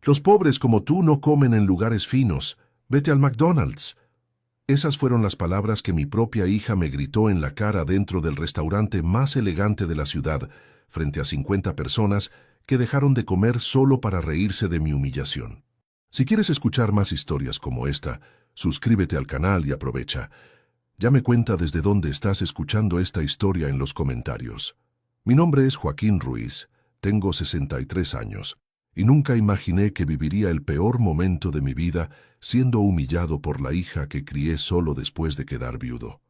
Los pobres como tú no comen en lugares finos. Vete al McDonald's. Esas fueron las palabras que mi propia hija me gritó en la cara dentro del restaurante más elegante de la ciudad, frente a 50 personas que dejaron de comer solo para reírse de mi humillación. Si quieres escuchar más historias como esta, suscríbete al canal y aprovecha. Ya me cuenta desde dónde estás escuchando esta historia en los comentarios. Mi nombre es Joaquín Ruiz, tengo 63 años, y nunca imaginé que viviría el peor momento de mi vida siendo humillado por la hija que crié solo después de quedar viudo.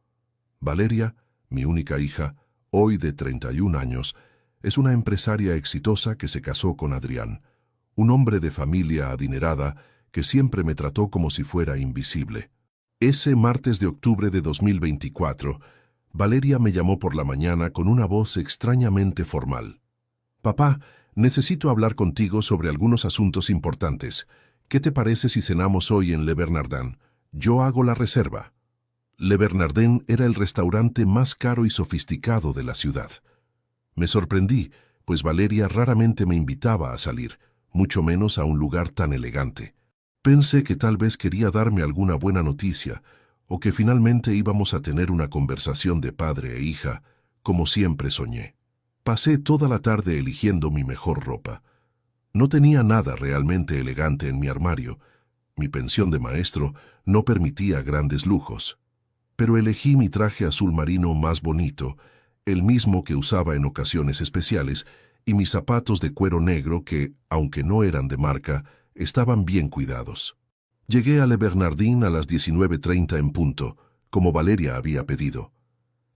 Valeria, mi única hija, hoy de 31 años, es una empresaria exitosa que se casó con Adrián, un hombre de familia adinerada que siempre me trató como si fuera invisible. Ese martes de octubre de 2024, Valeria me llamó por la mañana con una voz extrañamente formal. «Papá, necesito hablar contigo sobre algunos asuntos importantes. ¿Qué te parece si cenamos hoy en Le Bernardin? Yo hago la reserva». Le Bernardin era el restaurante más caro y sofisticado de la ciudad. Me sorprendí, pues Valeria raramente me invitaba a salir, mucho menos a un lugar tan elegante. Pensé que tal vez quería darme alguna buena noticia, o que finalmente íbamos a tener una conversación de padre e hija, como siempre soñé. Pasé toda la tarde eligiendo mi mejor ropa. No tenía nada realmente elegante en mi armario. Mi pensión de maestro no permitía grandes lujos. Pero elegí mi traje azul marino más bonito, el mismo que usaba en ocasiones especiales, y mis zapatos de cuero negro que, aunque no eran de marca, estaban bien cuidados. Llegué a Le Bernardin a las 19:30 en punto, como Valeria había pedido.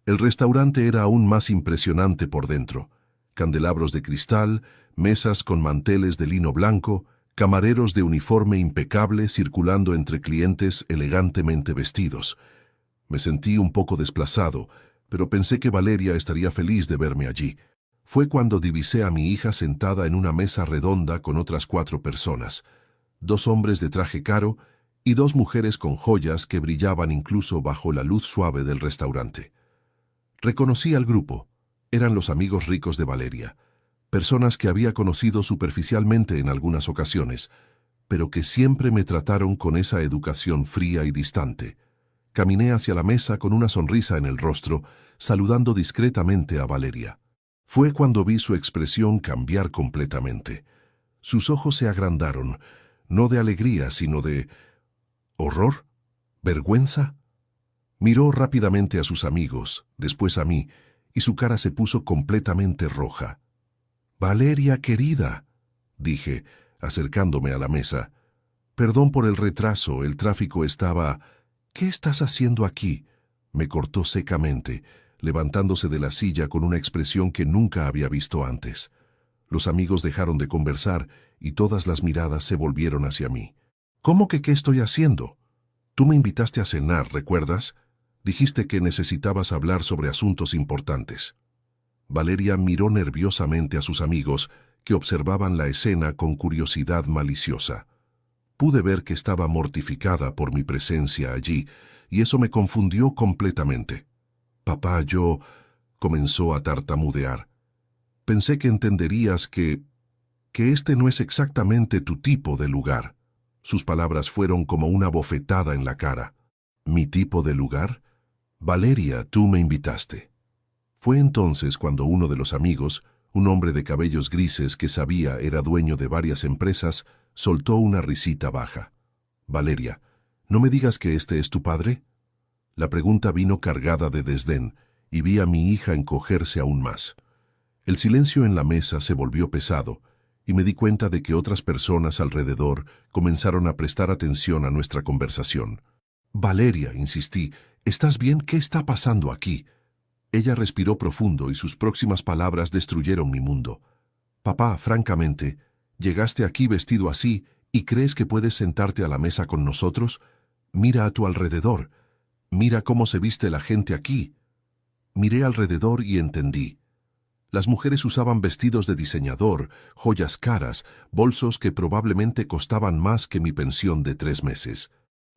El restaurante era aún más impresionante por dentro. Candelabros de cristal, mesas con manteles de lino blanco, camareros de uniforme impecable circulando entre clientes elegantemente vestidos. Me sentí un poco desplazado, pero pensé que Valeria estaría feliz de verme allí. Fue cuando divisé a mi hija sentada en una mesa redonda con otras 4 personas, 2 hombres de traje caro y 2 mujeres con joyas que brillaban incluso bajo la luz suave del restaurante. Reconocí al grupo. Eran los amigos ricos de Valeria, personas que había conocido superficialmente en algunas ocasiones, pero que siempre me trataron con esa educación fría y distante. Caminé hacia la mesa con una sonrisa en el rostro, saludando discretamente a Valeria. Fue cuando vi su expresión cambiar completamente. Sus ojos se agrandaron, no de alegría, sino de ¿horror? ¿Vergüenza? Miró rápidamente a sus amigos, después a mí, y su cara se puso completamente roja. «Valeria, querida», dije, acercándome a la mesa. «Perdón por el retraso, el tráfico estaba...» «¿Qué estás haciendo aquí?», me cortó secamente, levantándose de la silla con una expresión que nunca había visto antes. Los amigos dejaron de conversar y todas las miradas se volvieron hacia mí. «¿Cómo que qué estoy haciendo? Tú me invitaste a cenar, ¿recuerdas? Dijiste que necesitabas hablar sobre asuntos importantes». Valeria miró nerviosamente a sus amigos, que observaban la escena con curiosidad maliciosa. Pude ver que estaba mortificada por mi presencia allí, y eso me confundió completamente. «Papá, yo...», comenzó a tartamudear. «Pensé que entenderías que este no es exactamente tu tipo de lugar». Sus palabras fueron como una bofetada en la cara. «¿Mi tipo de lugar? Valeria, tú me invitaste». Fue entonces cuando uno de los amigos, un hombre de cabellos grises que sabía era dueño de varias empresas, soltó una risita baja. «Valeria, ¿no me digas que este es tu padre?». La pregunta vino cargada de desdén, y vi a mi hija encogerse aún más. El silencio en la mesa se volvió pesado, y me di cuenta de que otras personas alrededor comenzaron a prestar atención a nuestra conversación. «Valeria», insistí, «¿estás bien? ¿Qué está pasando aquí?». Ella respiró profundo y sus próximas palabras destruyeron mi mundo. «Papá, francamente, llegaste aquí vestido así y crees que puedes sentarte a la mesa con nosotros. Mira a tu alrededor. Mira cómo se viste la gente aquí». Miré alrededor y entendí. Las mujeres usaban vestidos de diseñador, joyas caras, bolsos que probablemente costaban más que mi pensión de 3 meses.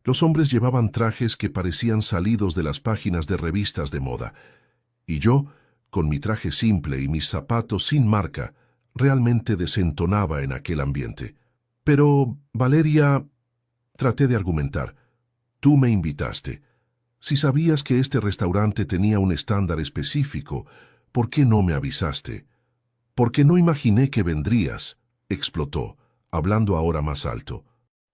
Los hombres llevaban trajes que parecían salidos de las páginas de revistas de moda. Y yo, con mi traje simple y mis zapatos sin marca, realmente desentonaba en aquel ambiente. Pero, Valeria, traté de argumentar. Tú me invitaste. Si sabías que este restaurante tenía un estándar específico, ¿por qué no me avisaste? Porque no imaginé que vendrías, explotó, hablando ahora más alto.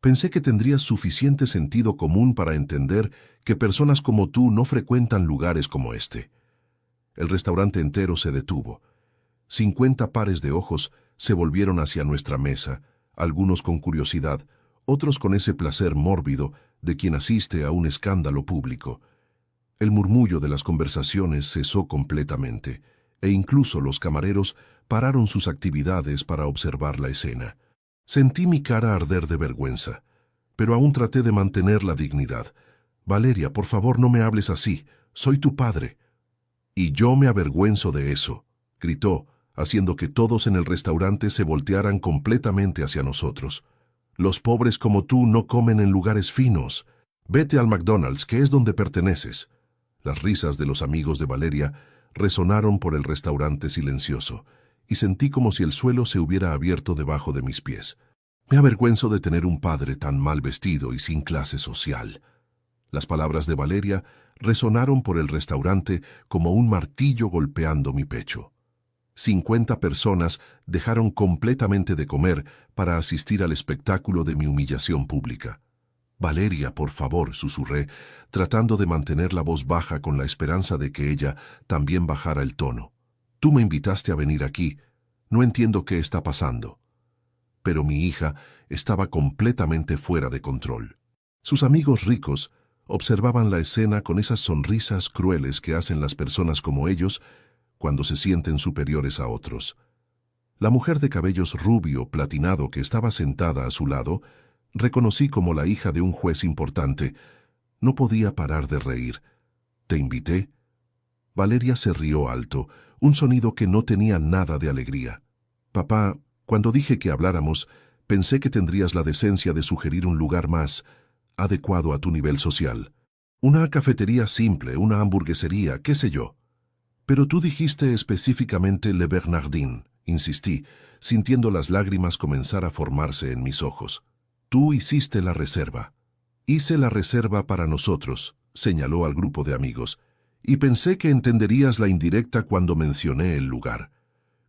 Pensé que tendrías suficiente sentido común para entender que personas como tú no frecuentan lugares como este. El restaurante entero se detuvo. 50 pares de ojos se volvieron hacia nuestra mesa, algunos con curiosidad, otros con ese placer mórbido de quien asiste a un escándalo público. El murmullo de las conversaciones cesó completamente, e incluso los camareros pararon sus actividades para observar la escena. Sentí mi cara arder de vergüenza, pero aún traté de mantener la dignidad. Valeria, por favor, no me hables así. Soy tu padre. Y yo me avergüenzo de eso, gritó, haciendo que todos en el restaurante se voltearan completamente hacia nosotros. Los pobres como tú no comen en lugares finos. Vete al McDonald's, que es donde perteneces. Las risas de los amigos de Valeria resonaron por el restaurante silencioso, y sentí como si el suelo se hubiera abierto debajo de mis pies. Me avergüenzo de tener un padre tan mal vestido y sin clase social. Las palabras de Valeria resonaron por el restaurante como un martillo golpeando mi pecho. 50 personas dejaron completamente de comer para asistir al espectáculo de mi humillación pública. Valeria, por favor, susurré, tratando de mantener la voz baja con la esperanza de que ella también bajara el tono. Tú me invitaste a venir aquí. No entiendo qué está pasando. Pero mi hija estaba completamente fuera de control. Sus amigos ricos observaban la escena con esas sonrisas crueles que hacen las personas como ellos cuando se sienten superiores a otros. La mujer de cabellos rubio platinado que estaba sentada a su lado, reconocí como la hija de un juez importante. No podía parar de reír. ¿Te invité? Valeria se rió alto, un sonido que no tenía nada de alegría. Papá, cuando dije que habláramos, pensé que tendrías la decencia de sugerir un lugar más adecuado a tu nivel social. Una cafetería simple, una hamburguesería, qué sé yo. Pero tú dijiste específicamente Le Bernardin, insistí, sintiendo las lágrimas comenzar a formarse en mis ojos. Tú hiciste la reserva. Hice la reserva para nosotros, señaló al grupo de amigos, y pensé que entenderías la indirecta cuando mencioné el lugar.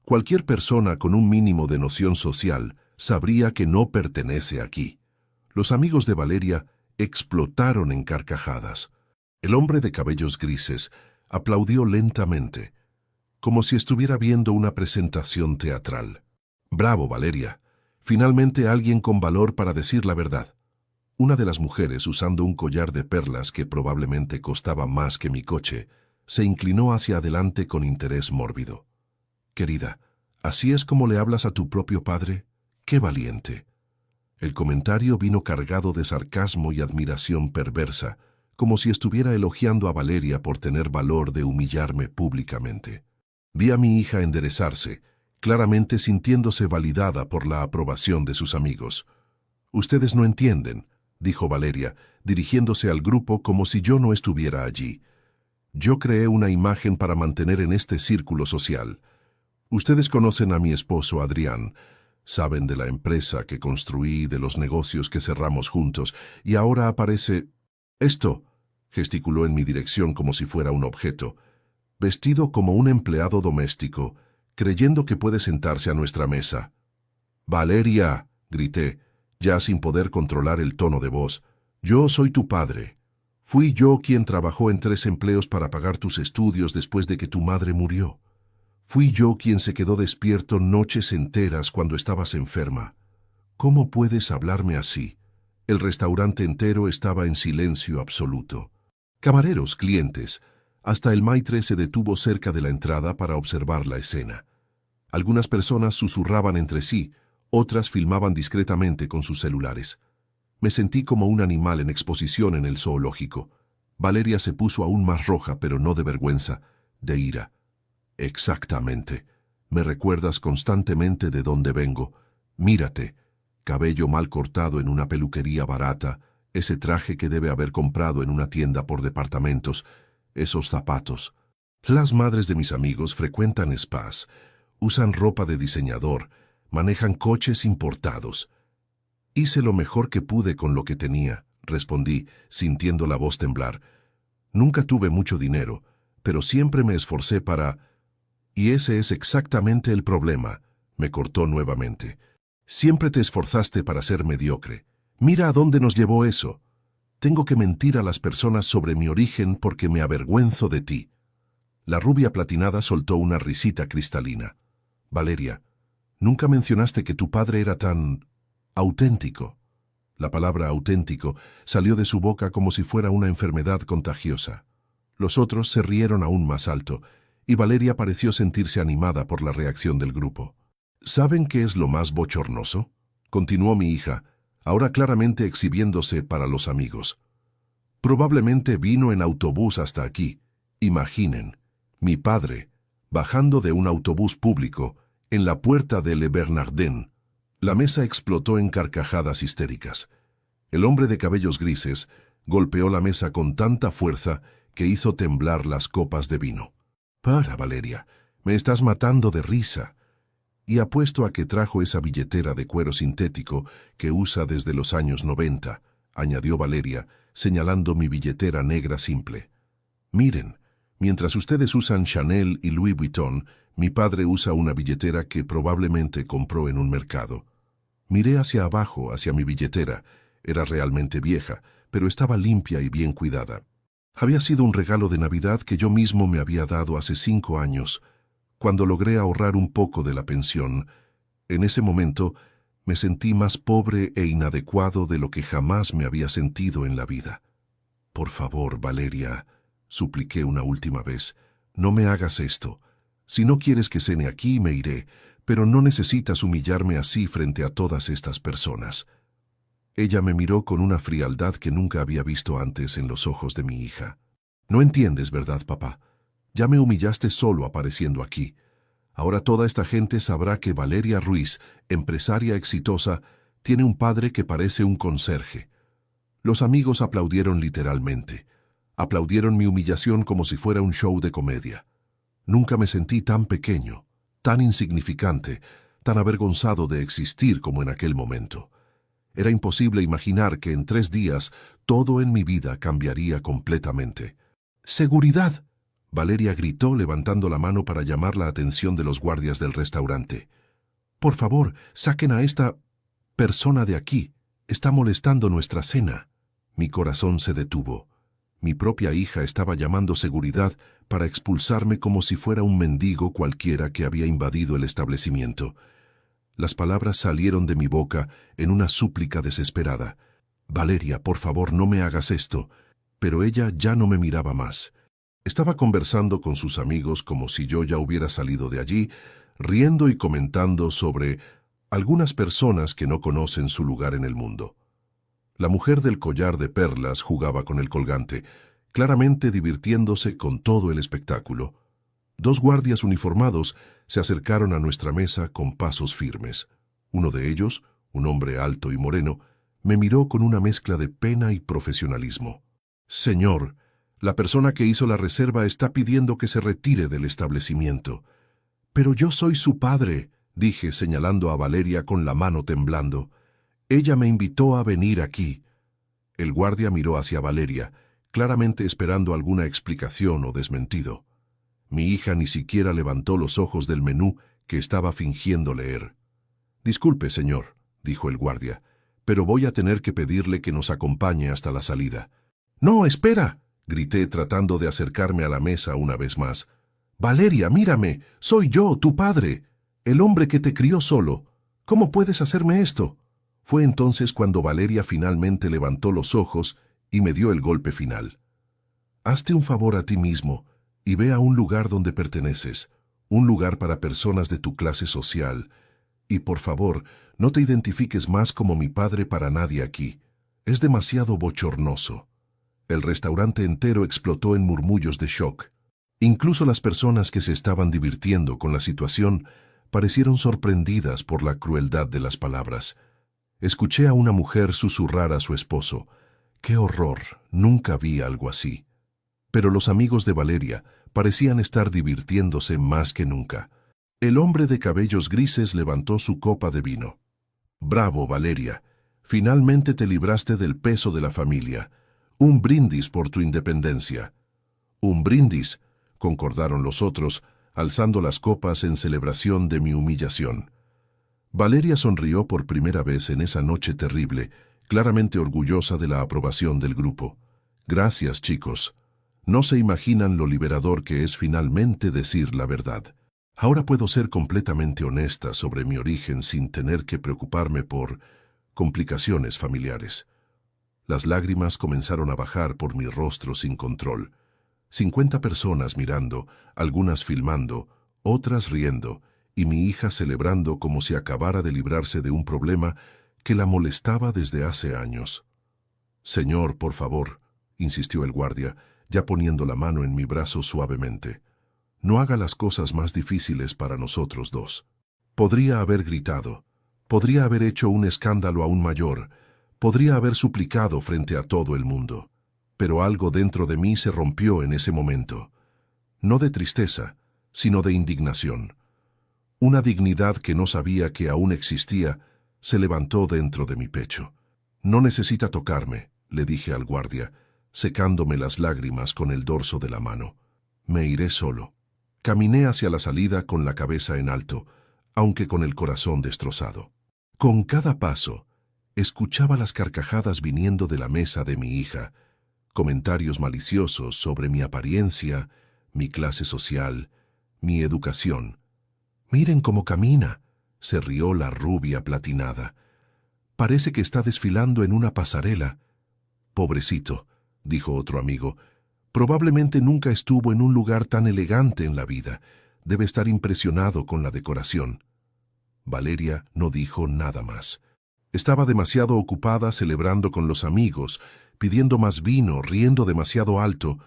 Cualquier persona con un mínimo de noción social sabría que no pertenece aquí. Los amigos de Valeria explotaron en carcajadas. El hombre de cabellos grises aplaudió lentamente, como si estuviera viendo una presentación teatral. «Bravo, Valeria. Finalmente alguien con valor para decir la verdad». Una de las mujeres, usando un collar de perlas que probablemente costaba más que mi coche, se inclinó hacia adelante con interés mórbido. «Querida, ¿así es como le hablas a tu propio padre? ¡Qué valiente!». El comentario vino cargado de sarcasmo y admiración perversa, como si estuviera elogiando a Valeria por tener valor de humillarme públicamente. Vi a mi hija enderezarse, claramente sintiéndose validada por la aprobación de sus amigos. «Ustedes no entienden», dijo Valeria, dirigiéndose al grupo como si yo no estuviera allí. «Yo creé una imagen para mantener en este círculo social. Ustedes conocen a mi esposo Adrián, saben de la empresa que construí, de los negocios que cerramos juntos, y ahora aparece... Esto», gesticuló en mi dirección como si fuera un objeto, «vestido como un empleado doméstico, creyendo que puede sentarse a nuestra mesa». «Valeria», grité, ya sin poder controlar el tono de voz, «yo soy tu padre. Fui yo quien trabajó en 3 empleos para pagar tus estudios después de que tu madre murió. Fui yo quien se quedó despierto noches enteras cuando estabas enferma. ¿Cómo puedes hablarme así?». El restaurante entero estaba en silencio absoluto. Camareros, clientes, hasta el maitre se detuvo cerca de la entrada para observar la escena. Algunas personas susurraban entre sí, otras filmaban discretamente con sus celulares. Me sentí como un animal en exposición en el zoológico. Valeria se puso aún más roja, pero no de vergüenza, de ira. «Exactamente. Me recuerdas constantemente de dónde vengo. Mírate. Cabello mal cortado en una peluquería barata, ese traje que debe haber comprado en una tienda por departamentos, esos zapatos. Las madres de mis amigos frecuentan spas, usan ropa de diseñador, manejan coches importados. Hice lo mejor que pude con lo que tenía, respondí, sintiendo la voz temblar. Nunca tuve mucho dinero, pero siempre me esforcé para... Y ese es exactamente el problema, me cortó nuevamente. Siempre te esforzaste para ser mediocre. Mira a dónde nos llevó eso. Tengo que mentir a las personas sobre mi origen porque me avergüenzo de ti. La rubia platinada soltó una risita cristalina. Valeria, nunca mencionaste que tu padre era tan... auténtico. La palabra auténtico salió de su boca como si fuera una enfermedad contagiosa. Los otros se rieron aún más alto, y Valeria pareció sentirse animada por la reacción del grupo. ¿Saben qué es lo más bochornoso?, continuó mi hija, ahora claramente exhibiéndose para los amigos. Probablemente vino en autobús hasta aquí. Imaginen, mi padre, bajando de un autobús público, en la puerta de Le Bernardin. La mesa explotó en carcajadas histéricas. El hombre de cabellos grises golpeó la mesa con tanta fuerza que hizo temblar las copas de vino. «Para, Valeria, me estás matando de risa». Y apuesto a que trajo esa billetera de cuero sintético que usa desde los años 90, añadió Valeria, señalando mi billetera negra simple. Miren, mientras ustedes usan Chanel y Louis Vuitton, mi padre usa una billetera que probablemente compró en un mercado. Miré hacia abajo, hacia mi billetera. Era realmente vieja, pero estaba limpia y bien cuidada. Había sido un regalo de Navidad que yo mismo me había dado hace 5 años, cuando logré ahorrar un poco de la pensión. En ese momento me sentí más pobre e inadecuado de lo que jamás me había sentido en la vida. «Por favor, Valeria», supliqué una última vez, «no me hagas esto. Si no quieres que cene aquí, me iré, pero no necesitas humillarme así frente a todas estas personas». Ella me miró con una frialdad que nunca había visto antes en los ojos de mi hija. «No entiendes, ¿verdad, papá? Ya me humillaste solo apareciendo aquí. Ahora toda esta gente sabrá que Valeria Ruiz, empresaria exitosa, tiene un padre que parece un conserje». Los amigos aplaudieron literalmente. Aplaudieron mi humillación como si fuera un show de comedia. Nunca me sentí tan pequeño, tan insignificante, tan avergonzado de existir como en aquel momento. Era imposible imaginar que en 3 días todo en mi vida cambiaría completamente. «¡Seguridad!», Valeria gritó levantando la mano para llamar la atención de los guardias del restaurante. «Por favor, saquen a esta persona de aquí. Está molestando nuestra cena». Mi corazón se detuvo. Mi propia hija estaba llamando seguridad para expulsarme como si fuera un mendigo cualquiera que había invadido el establecimiento. Las palabras salieron de mi boca en una súplica desesperada. «Valeria, por favor, no me hagas esto». Pero ella ya no me miraba más. Estaba conversando con sus amigos como si yo ya hubiera salido de allí, riendo y comentando sobre algunas personas que no conocen su lugar en el mundo. La mujer del collar de perlas jugaba con el colgante, claramente divirtiéndose con todo el espectáculo. 2 guardias uniformados se acercaron a nuestra mesa con pasos firmes. Uno de ellos, un hombre alto y moreno, me miró con una mezcla de pena y profesionalismo. «Señor, la persona que hizo la reserva está pidiendo que se retire del establecimiento». «Pero yo soy su padre», dije señalando a Valeria con la mano temblando. «Ella me invitó a venir aquí». El guardia miró hacia Valeria, claramente esperando alguna explicación o desmentido. Mi hija ni siquiera levantó los ojos del menú que estaba fingiendo leer. «Disculpe, señor», dijo el guardia, «pero voy a tener que pedirle que nos acompañe hasta la salida». «No, espera», grité tratando de acercarme a la mesa una vez más. «Valeria, mírame, soy yo, tu padre, el hombre que te crió solo. ¿Cómo puedes hacerme esto?». Fue entonces cuando Valeria finalmente levantó los ojos y me dio el golpe final. «Hazte un favor a ti mismo y ve a un lugar donde perteneces, un lugar para personas de tu clase social. Y por favor, no te identifiques más como mi padre para nadie aquí. Es demasiado bochornoso». El restaurante entero explotó en murmullos de shock. Incluso las personas que se estaban divirtiendo con la situación parecieron sorprendidas por la crueldad de las palabras. Escuché a una mujer susurrar a su esposo: «¡Qué horror! Nunca vi algo así». Pero los amigos de Valeria parecían estar divirtiéndose más que nunca. El hombre de cabellos grises levantó su copa de vino. «Bravo, Valeria. Finalmente te libraste del peso de la familia. Un brindis por tu independencia. Un brindis, concordaron los otros, alzando las copas en celebración de mi humillación. Valeria sonrió por primera vez en esa noche terrible, claramente orgullosa de la aprobación del grupo. Gracias, chicos. No se imaginan lo liberador que es finalmente decir la verdad. Ahora puedo ser completamente honesta sobre mi origen sin tener que preocuparme por complicaciones familiares. Las lágrimas comenzaron a bajar por mi rostro sin control. 50 personas mirando, algunas filmando, otras riendo, y mi hija celebrando como si acabara de librarse de un problema que la molestaba desde hace años. «Señor, por favor», insistió el guardia, ya poniendo la mano en mi brazo suavemente. «No haga las cosas más difíciles para nosotros dos». Podría haber gritado, podría haber hecho un escándalo aún mayor, podría haber suplicado frente a todo el mundo. Pero algo dentro de mí se rompió en ese momento. No de tristeza, sino de indignación. Una dignidad que no sabía que aún existía se levantó dentro de mi pecho. «No necesita tocarme», le dije al guardia, secándome las lágrimas con el dorso de la mano. «Me iré solo». Caminé hacia la salida con la cabeza en alto, aunque con el corazón destrozado. Con cada paso, escuchaba las carcajadas viniendo de la mesa de mi hija, comentarios maliciosos sobre mi apariencia, mi clase social, mi educación. «Miren cómo camina», se rió la rubia platinada. «Parece que está desfilando en una pasarela». «Pobrecito», dijo otro amigo, «probablemente nunca estuvo en un lugar tan elegante en la vida. Debe estar impresionado con la decoración». Valeria no dijo nada más. Estaba demasiado ocupada celebrando con los amigos, pidiendo más vino, riendo demasiado alto,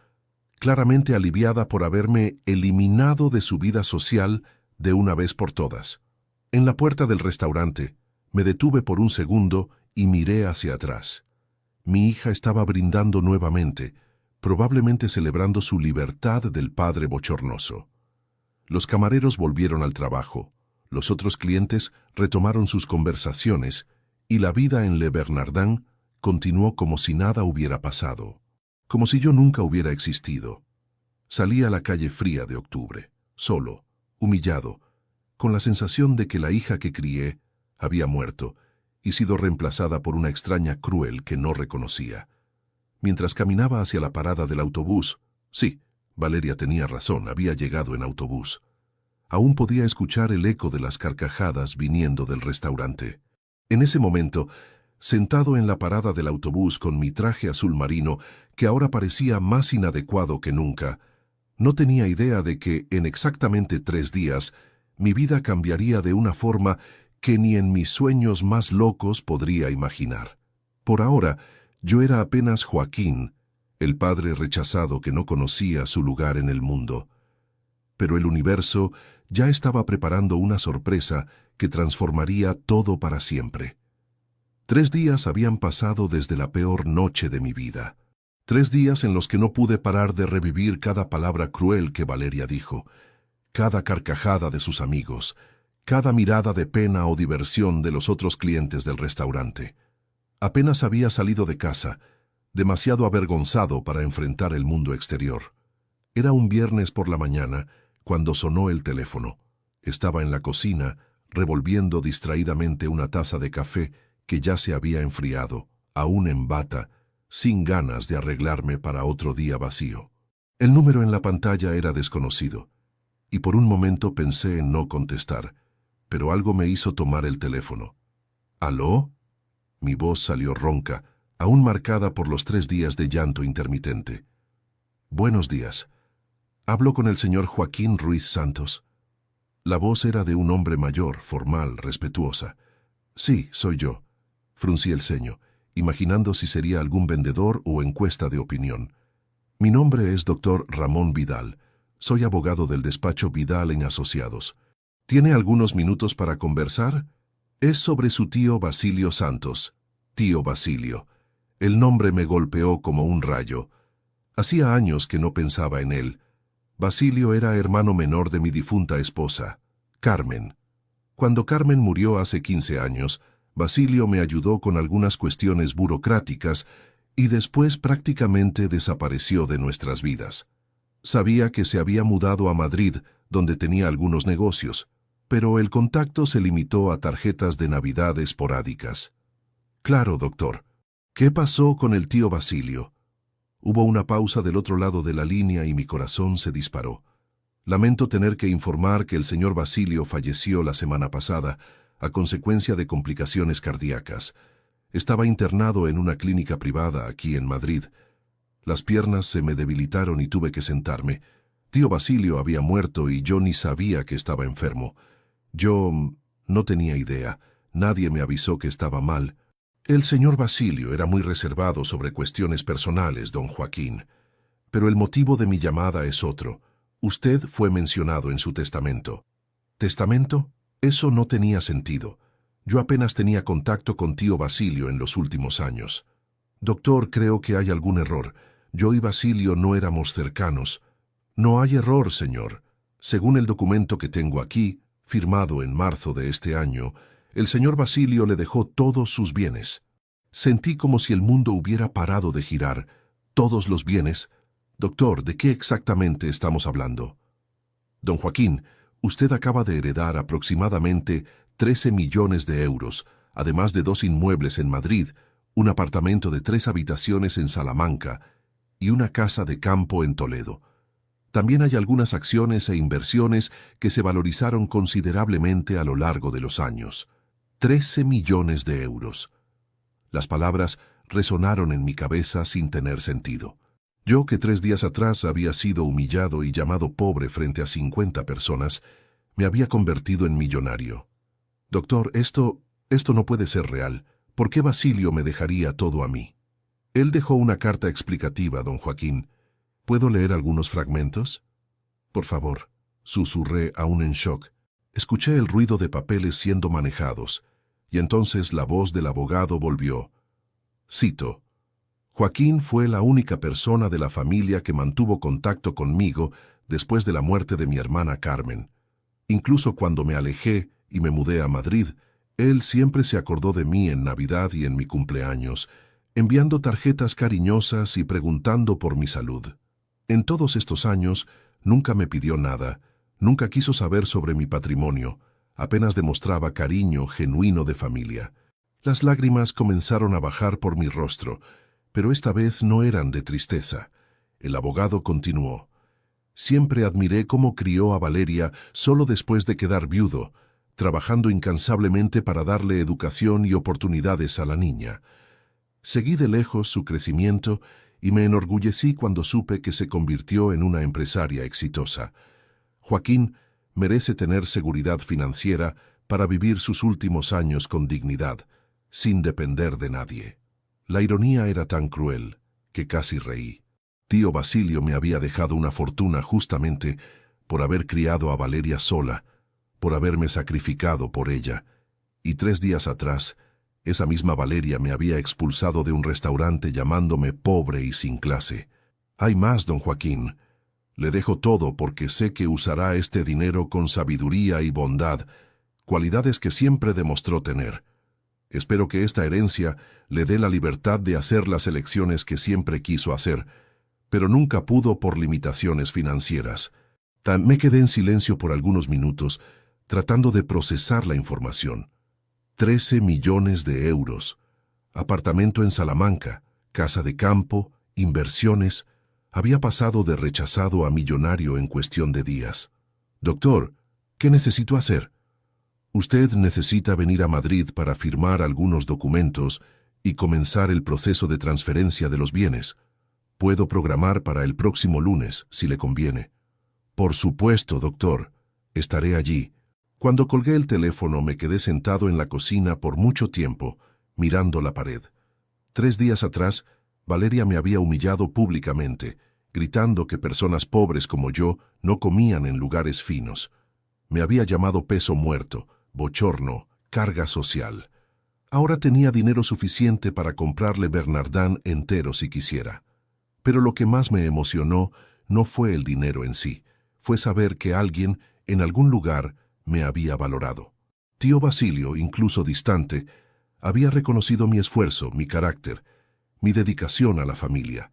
claramente aliviada por haberme eliminado de su vida social de una vez por todas. En la puerta del restaurante, me detuve por un segundo y miré hacia atrás. Mi hija estaba brindando nuevamente, probablemente celebrando su libertad del padre bochornoso. Los camareros volvieron al trabajo, los otros clientes retomaron sus conversaciones y la vida en Le Bernardin continuó como si nada hubiera pasado, como si yo nunca hubiera existido. Salí a la calle fría de octubre, solo, humillado, con la sensación de que la hija que crié había muerto y sido reemplazada por una extraña cruel que no reconocía. Mientras caminaba hacia la parada del autobús, sí, Valeria tenía razón, había llegado en autobús. Aún podía escuchar el eco de las carcajadas viniendo del restaurante. En ese momento, sentado en la parada del autobús con mi traje azul marino, que ahora parecía más inadecuado que nunca, no tenía idea de que en exactamente 3 días mi vida cambiaría de una forma que ni en mis sueños más locos podría imaginar. Por ahora, yo era apenas Joaquín, el padre rechazado que no conocía su lugar en el mundo. Pero el universo ya estaba preparando una sorpresa que transformaría todo para siempre. 3 días habían pasado desde la peor noche de mi vida. 3 días en los que no pude parar de revivir cada palabra cruel que Valeria dijo, cada carcajada de sus amigos, cada mirada de pena o diversión de los otros clientes del restaurante. Apenas había salido de casa, demasiado avergonzado para enfrentar el mundo exterior. Era un viernes por la mañana cuando sonó el teléfono. Estaba en la cocina, revolviendo distraídamente una taza de café que ya se había enfriado, aún en bata, sin ganas de arreglarme para otro día vacío. El número en la pantalla era desconocido, y por un momento pensé en no contestar, pero algo me hizo tomar el teléfono. ¿Aló? Mi voz salió ronca, aún marcada por los 3 días de llanto intermitente. «Buenos días. Hablo con el señor Joaquín Ruiz Santos». La voz era de un hombre mayor, formal, respetuosa. «Sí, soy yo». Fruncí el ceño, imaginando si sería algún vendedor o encuesta de opinión. «Mi nombre es Dr. Ramón Vidal. Soy abogado del despacho Vidal en Asociados. ¿Tiene algunos minutos para conversar?» «Es sobre su tío Basilio Santos». Tío Basilio. El nombre me golpeó como un rayo. Hacía años que no pensaba en él. Basilio era hermano menor de mi difunta esposa, Carmen. Cuando Carmen murió hace 15 años, Basilio me ayudó con algunas cuestiones burocráticas y después prácticamente desapareció de nuestras vidas. Sabía que se había mudado a Madrid, donde tenía algunos negocios, pero el contacto se limitó a tarjetas de Navidad esporádicas. Claro, doctor. ¿Qué pasó con el tío Basilio? Hubo una pausa del otro lado de la línea y mi corazón se disparó. Lamento tener que informar que el señor Basilio falleció la semana pasada a consecuencia de complicaciones cardíacas. Estaba internado en una clínica privada aquí en Madrid. Las piernas se me debilitaron y tuve que sentarme. Tío Basilio había muerto y yo ni sabía que estaba enfermo. Yo no tenía idea. Nadie me avisó que estaba mal. El señor Basilio era muy reservado sobre cuestiones personales, don Joaquín. Pero el motivo de mi llamada es otro. Usted fue mencionado en su testamento. ¿Testamento? Eso no tenía sentido. Yo apenas tenía contacto con tío Basilio en los últimos años. Doctor, creo que hay algún error. Yo y Basilio no éramos cercanos. No hay error, señor. Según el documento que tengo aquí, firmado en marzo de este año, el señor Basilio le dejó todos sus bienes. Sentí como si el mundo hubiera parado de girar. Todos los bienes. Doctor, ¿de qué exactamente estamos hablando? Don Joaquín, usted acaba de heredar aproximadamente 13 millones de euros, además de 2 inmuebles en Madrid, un apartamento de 3 habitaciones en Salamanca y una casa de campo en Toledo. También hay algunas acciones e inversiones que se valorizaron considerablemente a lo largo de los años. 13 millones de euros. Las palabras resonaron en mi cabeza sin tener sentido. Yo, que 3 días atrás había sido humillado y llamado pobre frente a 50 personas, me había convertido en millonario. Doctor, esto no puede ser real. ¿Por qué Basilio me dejaría todo a mí? Él dejó una carta explicativa, don Joaquín. ¿Puedo leer algunos fragmentos? Por favor, susurré aún en shock. Escuché el ruido de papeles siendo manejados, y entonces la voz del abogado volvió. Cito: Joaquín fue la única persona de la familia que mantuvo contacto conmigo después de la muerte de mi hermana Carmen. Incluso cuando me alejé y me mudé a Madrid, él siempre se acordó de mí en Navidad y en mi cumpleaños, enviando tarjetas cariñosas y preguntando por mi salud. En todos estos años, nunca me pidió nada, nunca quiso saber sobre mi patrimonio, apenas demostraba cariño genuino de familia. Las lágrimas comenzaron a bajar por mi rostro, pero esta vez no eran de tristeza. El abogado continuó. Siempre admiré cómo crió a Valeria solo después de quedar viudo, trabajando incansablemente para darle educación y oportunidades a la niña. Seguí de lejos su crecimiento y me enorgullecí cuando supe que se convirtió en una empresaria exitosa. Joaquín merece tener seguridad financiera para vivir sus últimos años con dignidad, sin depender de nadie. La ironía era tan cruel que casi reí. Tío Basilio me había dejado una fortuna justamente por haber criado a Valeria sola, por haberme sacrificado por ella, y 3 días atrás, esa misma Valeria me había expulsado de un restaurante llamándome pobre y sin clase. Hay más, don Joaquín. Le dejo todo porque sé que usará este dinero con sabiduría y bondad, cualidades que siempre demostró tener. Espero que esta herencia le dé la libertad de hacer las elecciones que siempre quiso hacer, pero nunca pudo por limitaciones financieras. Me quedé en silencio por algunos minutos, tratando de procesar la información. 13 millones de euros. Apartamento en Salamanca, casa de campo, inversiones. Había pasado de rechazado a millonario en cuestión de días. Doctor, ¿qué necesito hacer? Usted necesita venir a Madrid para firmar algunos documentos y comenzar el proceso de transferencia de los bienes. Puedo programar para el próximo lunes, si le conviene. Por supuesto, doctor. Estaré allí. Cuando colgué el teléfono me quedé sentado en la cocina por mucho tiempo, mirando la pared. 3 días atrás, Valeria me había humillado públicamente, gritando que personas pobres como yo no comían en lugares finos. Me había llamado peso muerto, bochorno, carga social. Ahora tenía dinero suficiente para comprarle Bernardán entero si quisiera. Pero lo que más me emocionó no fue el dinero en sí, fue saber que alguien, en algún lugar, me había valorado. Tío Basilio, incluso distante, Había reconocido mi esfuerzo, mi carácter, mi dedicación a la familia.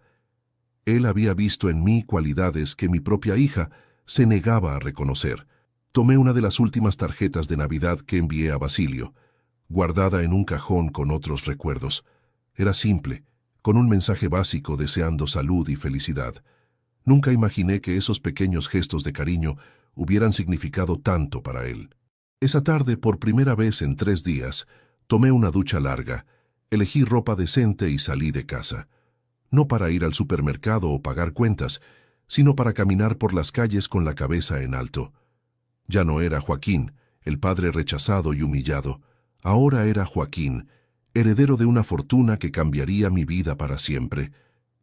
Él había visto en mí cualidades que mi propia hija se negaba a reconocer. Tomé una de las últimas tarjetas de Navidad que envié a Basilio, guardada en un cajón con otros recuerdos. Era simple, con un mensaje básico deseando salud y felicidad. Nunca imaginé que esos pequeños gestos de cariño hubieran significado tanto para él. Esa tarde, por primera vez en 3 días, tomé una ducha larga, elegí ropa decente y salí de casa. No para ir al supermercado o pagar cuentas, sino para caminar por las calles con la cabeza en alto. Ya no era Joaquín, el padre rechazado y humillado. Ahora era Joaquín, heredero de una fortuna que cambiaría mi vida para siempre.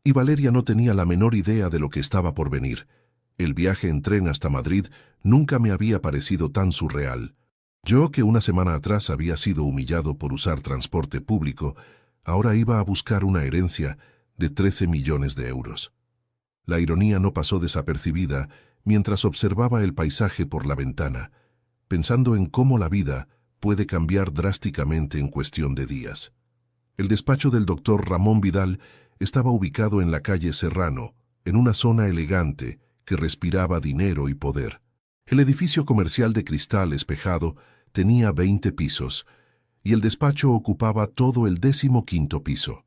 Y Valeria no tenía la menor idea de lo que estaba por venir. El viaje en tren hasta Madrid nunca me había parecido tan surreal. Yo, que una semana atrás había sido humillado por usar transporte público, ahora iba a buscar una herencia de 13 millones de euros. La ironía no pasó desapercibida mientras observaba el paisaje por la ventana, pensando en cómo la vida puede cambiar drásticamente en cuestión de días. El despacho del doctor Ramón Vidal estaba ubicado en la calle Serrano, en una zona elegante que respiraba dinero y poder. El edificio comercial de cristal espejado tenía 20 pisos, y el despacho ocupaba todo el 15º piso.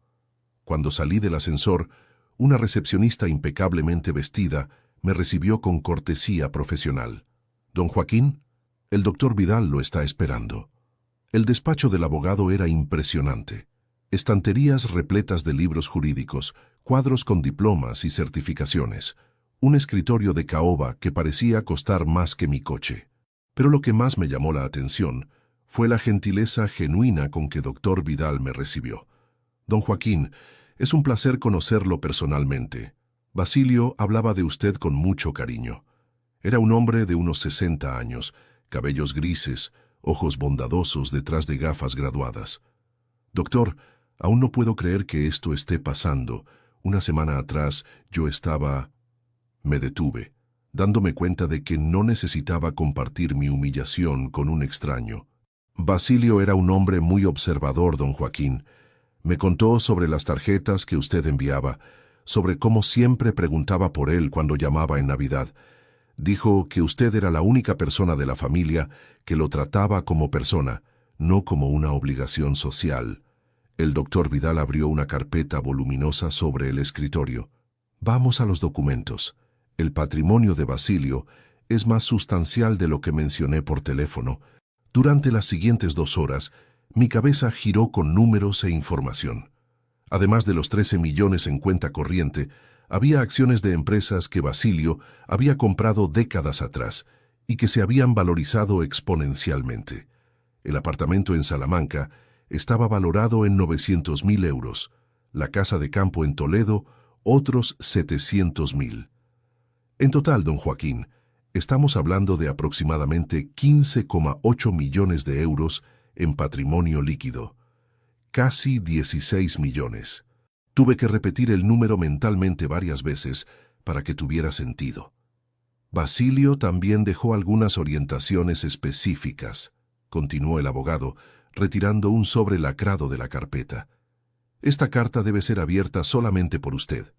Cuando salí del ascensor, una recepcionista impecablemente vestida me recibió con cortesía profesional. «Don Joaquín, el doctor Vidal lo está esperando». El despacho del abogado era impresionante. Estanterías repletas de libros jurídicos, cuadros con diplomas y certificaciones, un escritorio de caoba que parecía costar más que mi coche. Pero lo que más me llamó la atención fue la gentileza genuina con que doctor Vidal me recibió. «Don Joaquín, es un placer conocerlo personalmente. Basilio hablaba de usted con mucho cariño. Era un hombre de unos 60 años, cabellos grises, ojos bondadosos detrás de gafas graduadas. Doctor, aún no puedo creer que esto esté pasando. Una semana atrás yo estaba...». Me detuve, dándome cuenta de que no necesitaba compartir mi humillación con un extraño. Basilio era un hombre muy observador, don Joaquín. Me contó sobre las tarjetas que usted enviaba, sobre cómo siempre preguntaba por él cuando llamaba en Navidad. Dijo que usted era la única persona de la familia que lo trataba como persona, no como una obligación social. El doctor Vidal abrió una carpeta voluminosa sobre el escritorio. «Vamos a los documentos. El patrimonio de Basilio es más sustancial de lo que mencioné por teléfono. Durante las siguientes 2 horas, mi cabeza giró con números e información. Además de los 13 millones en cuenta corriente, había acciones de empresas que Basilio había comprado décadas atrás y que se habían valorizado exponencialmente. El apartamento en Salamanca estaba valorado en 900.000 euros, la casa de campo en Toledo, otros 700.000. En total, don Joaquín, estamos hablando de aproximadamente 15,8 millones de euros en patrimonio líquido. Casi 16 millones. Tuve que repetir el número mentalmente varias veces para que tuviera sentido. Basilio también dejó algunas orientaciones específicas, continuó el abogado, retirando un sobre lacrado de la carpeta. Esta carta debe ser abierta solamente por usted.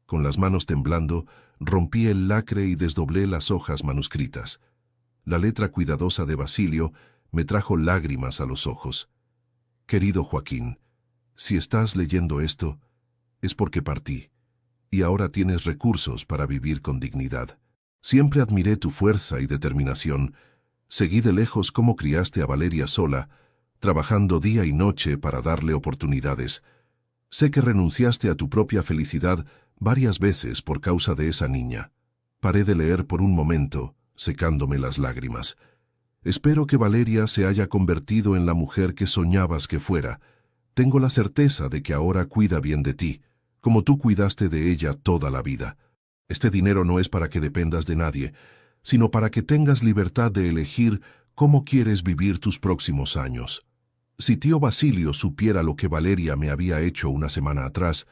Con las manos temblando, rompí el lacre y desdoblé las hojas manuscritas. La letra cuidadosa de Basilio me trajo lágrimas a los ojos. «Querido Joaquín, si estás leyendo esto, es porque partí, y ahora tienes recursos para vivir con dignidad. Siempre admiré tu fuerza y determinación. Seguí de lejos cómo criaste a Valeria sola, trabajando día y noche para darle oportunidades. Sé que renunciaste a tu propia felicidad varias veces por causa de esa niña. Paré de leer por un momento, secándome las lágrimas. Espero que Valeria se haya convertido en la mujer que soñabas que fuera. Tengo la certeza de que ahora cuida bien de ti, como tú cuidaste de ella toda la vida. Este dinero no es para que dependas de nadie, sino para que tengas libertad de elegir cómo quieres vivir tus próximos años. Si tío Basilio supiera lo que Valeria me había hecho una semana atrás,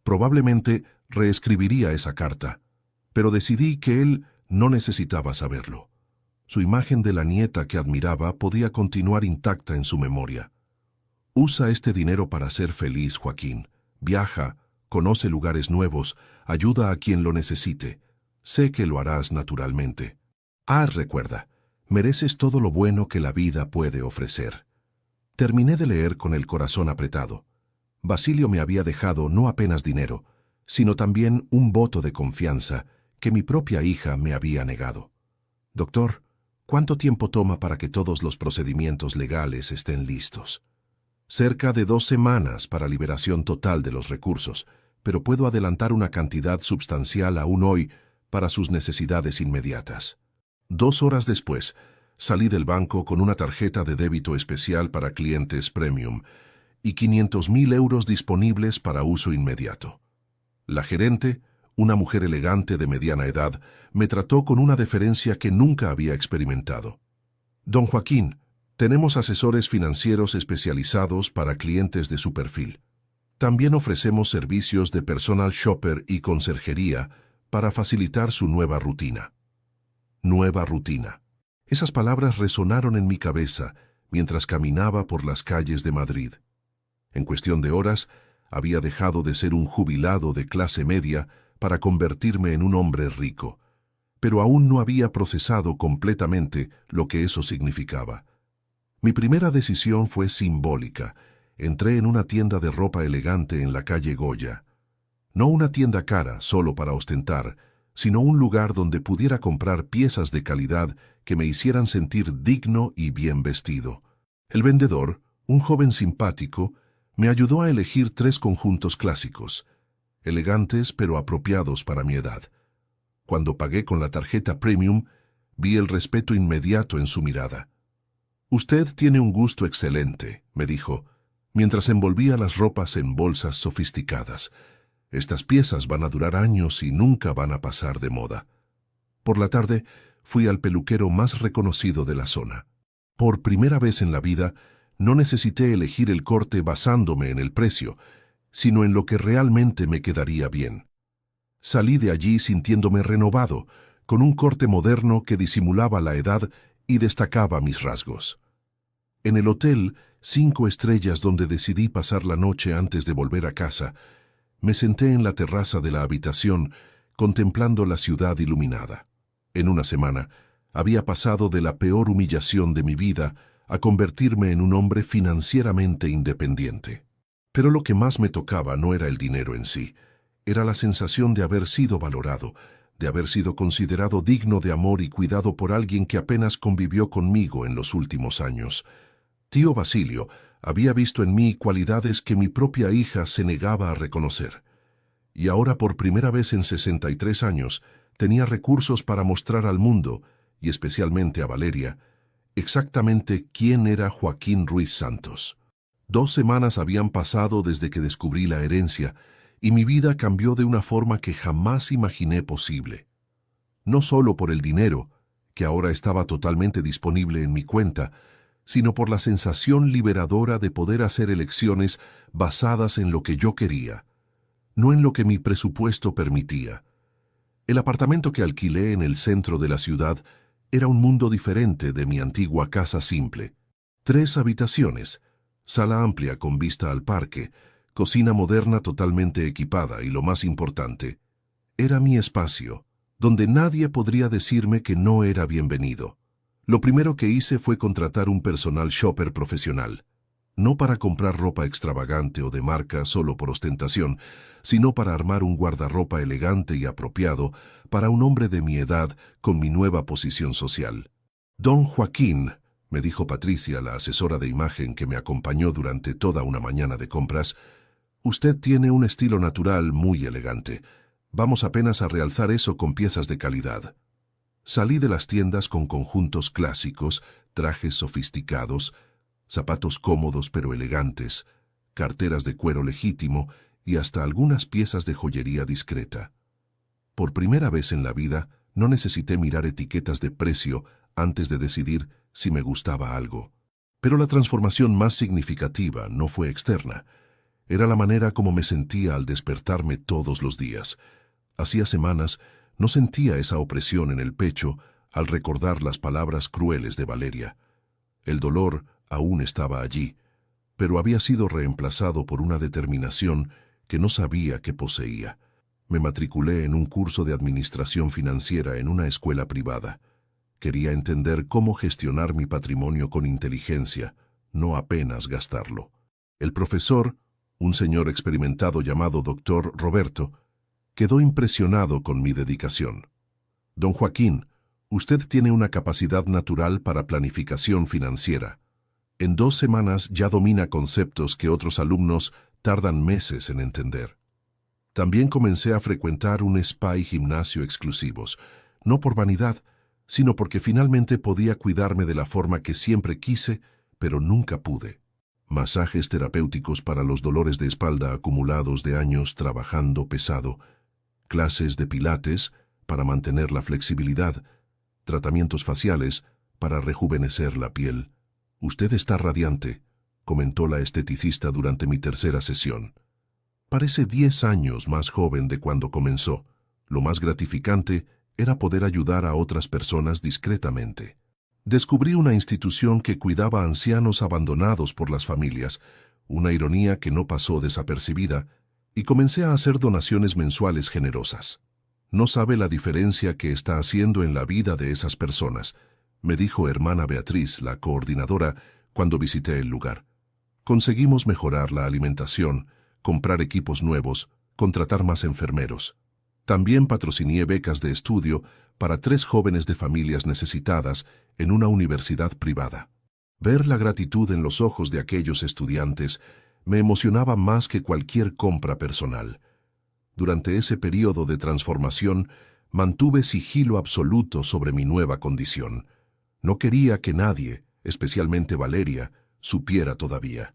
probablemente reescribiría esa carta, pero decidí que él no necesitaba saberlo. Su imagen de la nieta que admiraba podía continuar intacta en su memoria. Usa este dinero para ser feliz, Joaquín. Viaja, conoce lugares nuevos, ayuda a quien lo necesite. Sé que lo harás naturalmente. Recuerda, mereces todo lo bueno que la vida puede ofrecer. Terminé de leer con el corazón apretado. Basilio me había dejado no apenas dinero, sino también un voto de confianza que mi propia hija me había negado. Doctor, ¿cuánto tiempo toma para que todos los procedimientos legales estén listos? Cerca de 2 semanas para liberación total de los recursos, pero puedo adelantar una cantidad substancial aún hoy para sus necesidades inmediatas. 2 horas después, salí del banco con una tarjeta de débito especial para clientes premium y 500.000 euros disponibles para uso inmediato. La gerente, una mujer elegante de mediana edad, me trató con una deferencia que nunca había experimentado. Don Joaquín, tenemos asesores financieros especializados para clientes de su perfil. También ofrecemos servicios de personal shopper y conserjería para facilitar su nueva rutina. Nueva rutina. Esas palabras resonaron en mi cabeza mientras caminaba por las calles de Madrid. En cuestión de horas, había dejado de ser un jubilado de clase media para convertirme en un hombre rico, pero aún no había procesado completamente lo que eso significaba. Mi primera decisión fue simbólica. Entré en una tienda de ropa elegante en la calle Goya. No una tienda cara solo para ostentar, sino un lugar donde pudiera comprar piezas de calidad que me hicieran sentir digno y bien vestido. El vendedor, un joven simpático, me ayudó a elegir 3 conjuntos clásicos, elegantes pero apropiados para mi edad. Cuando pagué con la tarjeta Premium, vi el respeto inmediato en su mirada. «Usted tiene un gusto excelente», me dijo, mientras envolvía las ropas en bolsas sofisticadas. «Estas piezas van a durar años y nunca van a pasar de moda». Por la tarde, fui al peluquero más reconocido de la zona. Por primera vez en la vida, no necesité elegir el corte basándome en el precio, sino en lo que realmente me quedaría bien. Salí de allí sintiéndome renovado, con un corte moderno que disimulaba la edad y destacaba mis rasgos. En el hotel 5 estrellas donde decidí pasar la noche antes de volver a casa, me senté en la terraza de la habitación contemplando la ciudad iluminada. En una semana, había pasado de la peor humillación de mi vida a convertirme en un hombre financieramente independiente. Pero lo que más me tocaba no era el dinero en sí, era la sensación de haber sido valorado, de haber sido considerado digno de amor y cuidado por alguien que apenas convivió conmigo en los últimos años. Tío Basilio había visto en mí cualidades que mi propia hija se negaba a reconocer. Y ahora, por primera vez en 63 años, tenía recursos para mostrar al mundo, y especialmente a Valeria, exactamente quién era Joaquín Ruiz Santos. 2 semanas habían pasado desde que descubrí la herencia, y mi vida cambió de una forma que jamás imaginé posible. No solo por el dinero, que ahora estaba totalmente disponible en mi cuenta, sino por la sensación liberadora de poder hacer elecciones basadas en lo que yo quería, no en lo que mi presupuesto permitía. El apartamento que alquilé en el centro de la ciudad era un mundo diferente de mi antigua casa simple. 3 habitaciones, sala amplia con vista al parque, cocina moderna totalmente equipada y, lo más importante, era mi espacio, donde nadie podría decirme que no era bienvenido. Lo primero que hice fue contratar un personal shopper profesional, no para comprar ropa extravagante o de marca solo por ostentación, sino para armar un guardarropa elegante y apropiado para un hombre de mi edad con mi nueva posición social. «Don Joaquín», me dijo Patricia, la asesora de imagen que me acompañó durante toda una mañana de compras, «usted tiene un estilo natural muy elegante. Vamos apenas a realzar eso con piezas de calidad». Salí de las tiendas con conjuntos clásicos, trajes sofisticados, zapatos cómodos pero elegantes, carteras de cuero legítimo y hasta algunas piezas de joyería discreta. Por primera vez en la vida, no necesité mirar etiquetas de precio antes de decidir si me gustaba algo. Pero la transformación más significativa no fue externa. Era la manera como me sentía al despertarme todos los días. Hacía semanas no sentía esa opresión en el pecho al recordar las palabras crueles de Valeria. El dolor aún estaba allí, pero había sido reemplazado por una determinación que no sabía que poseía. Me matriculé en un curso de administración financiera en una escuela privada. Quería entender cómo gestionar mi patrimonio con inteligencia, no apenas gastarlo. El profesor, un señor experimentado llamado Dr. Roberto, quedó impresionado con mi dedicación. Don Joaquín, usted tiene una capacidad natural para planificación financiera. En 2 semanas ya domina conceptos que otros alumnos tardan meses en entender. También comencé a frecuentar un spa y gimnasio exclusivos, no por vanidad, sino porque finalmente podía cuidarme de la forma que siempre quise, pero nunca pude. Masajes terapéuticos para los dolores de espalda acumulados de años trabajando pesado, clases de pilates para mantener la flexibilidad, tratamientos faciales para rejuvenecer la piel. Usted está radiante, comentó la esteticista durante mi tercera sesión. Parece 10 años más joven de cuando comenzó. Lo más gratificante era poder ayudar a otras personas discretamente. Descubrí una institución que cuidaba a ancianos abandonados por las familias, una ironía que no pasó desapercibida, y comencé a hacer donaciones mensuales generosas. No sabe la diferencia que está haciendo en la vida de esas personas, me dijo hermana Beatriz, la coordinadora, cuando visité el lugar. Conseguimos mejorar la alimentación, comprar equipos nuevos, contratar más enfermeros. También patrociné becas de estudio para 3 jóvenes de familias necesitadas en una universidad privada. Ver la gratitud en los ojos de aquellos estudiantes me emocionaba más que cualquier compra personal. Durante ese periodo de transformación, mantuve sigilo absoluto sobre mi nueva condición. No quería que nadie, especialmente Valeria, supiera todavía.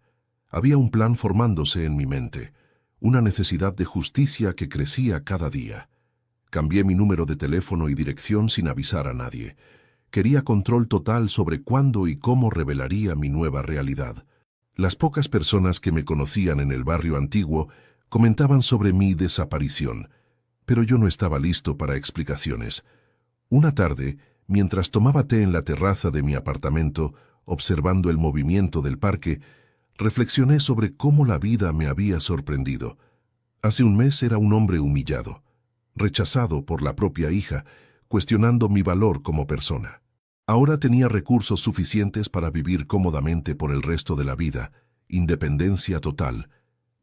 Había un plan formándose en mi mente, una necesidad de justicia que crecía cada día. Cambié mi número de teléfono y dirección sin avisar a nadie. Quería control total sobre cuándo y cómo revelaría mi nueva realidad. Las pocas personas que me conocían en el barrio antiguo comentaban sobre mi desaparición, pero yo no estaba listo para explicaciones. Una tarde, mientras tomaba té en la terraza de mi apartamento, observando el movimiento del parque, reflexioné sobre cómo la vida me había sorprendido. Hace un mes era un hombre humillado, rechazado por la propia hija, cuestionando mi valor como persona. Ahora tenía recursos suficientes para vivir cómodamente por el resto de la vida, independencia total,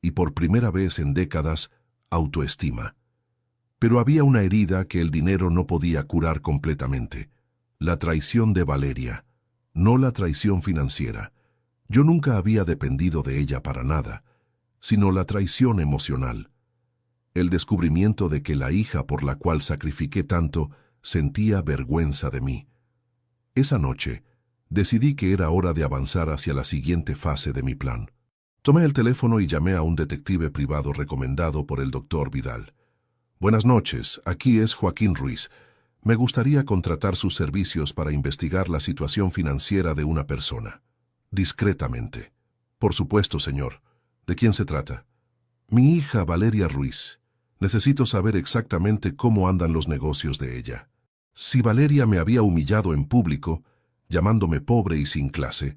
y por primera vez en décadas, autoestima. Pero había una herida que el dinero no podía curar completamente: la traición de Valeria, no la traición financiera. Yo nunca había dependido de ella para nada, sino la traición emocional. El descubrimiento de que la hija por la cual sacrifiqué tanto sentía vergüenza de mí. Esa noche, decidí que era hora de avanzar hacia la siguiente fase de mi plan. Tomé el teléfono y llamé a un detective privado recomendado por el doctor Vidal. Buenas noches, aquí es Joaquín Ruiz. Me gustaría contratar sus servicios para investigar la situación financiera de una persona. Discretamente. Por supuesto, señor. ¿De quién se trata? Mi hija Valeria Ruiz. Necesito saber exactamente cómo andan los negocios de ella. Si Valeria me había humillado en público, llamándome pobre y sin clase,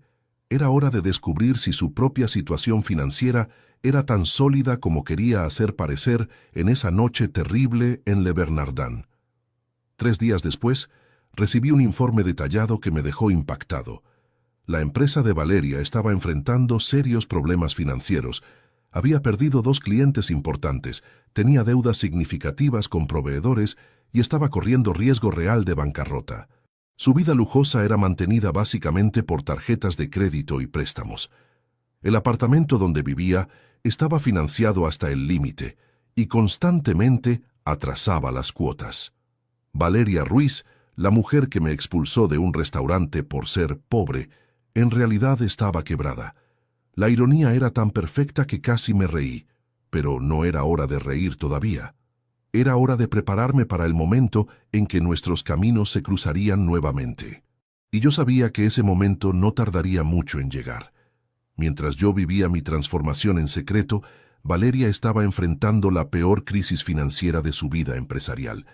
era hora de descubrir si su propia situación financiera era tan sólida como quería hacer parecer en esa noche terrible en Le Bernardin. 3 días después, recibí un informe detallado que me dejó impactado. La empresa de Valeria estaba enfrentando serios problemas financieros. Había perdido 2 clientes importantes, tenía deudas significativas con proveedores y estaba corriendo riesgo real de bancarrota. Su vida lujosa era mantenida básicamente por tarjetas de crédito y préstamos. El apartamento donde vivía estaba financiado hasta el límite y constantemente atrasaba las cuotas. Valeria Ruiz, la mujer que me expulsó de un restaurante por ser pobre, en realidad estaba quebrada. La ironía era tan perfecta que casi me reí, pero no era hora de reír todavía. Era hora de prepararme para el momento en que nuestros caminos se cruzarían nuevamente. Y yo sabía que ese momento no tardaría mucho en llegar. Mientras yo vivía mi transformación en secreto, Valeria estaba enfrentando la peor crisis financiera de su vida empresarial.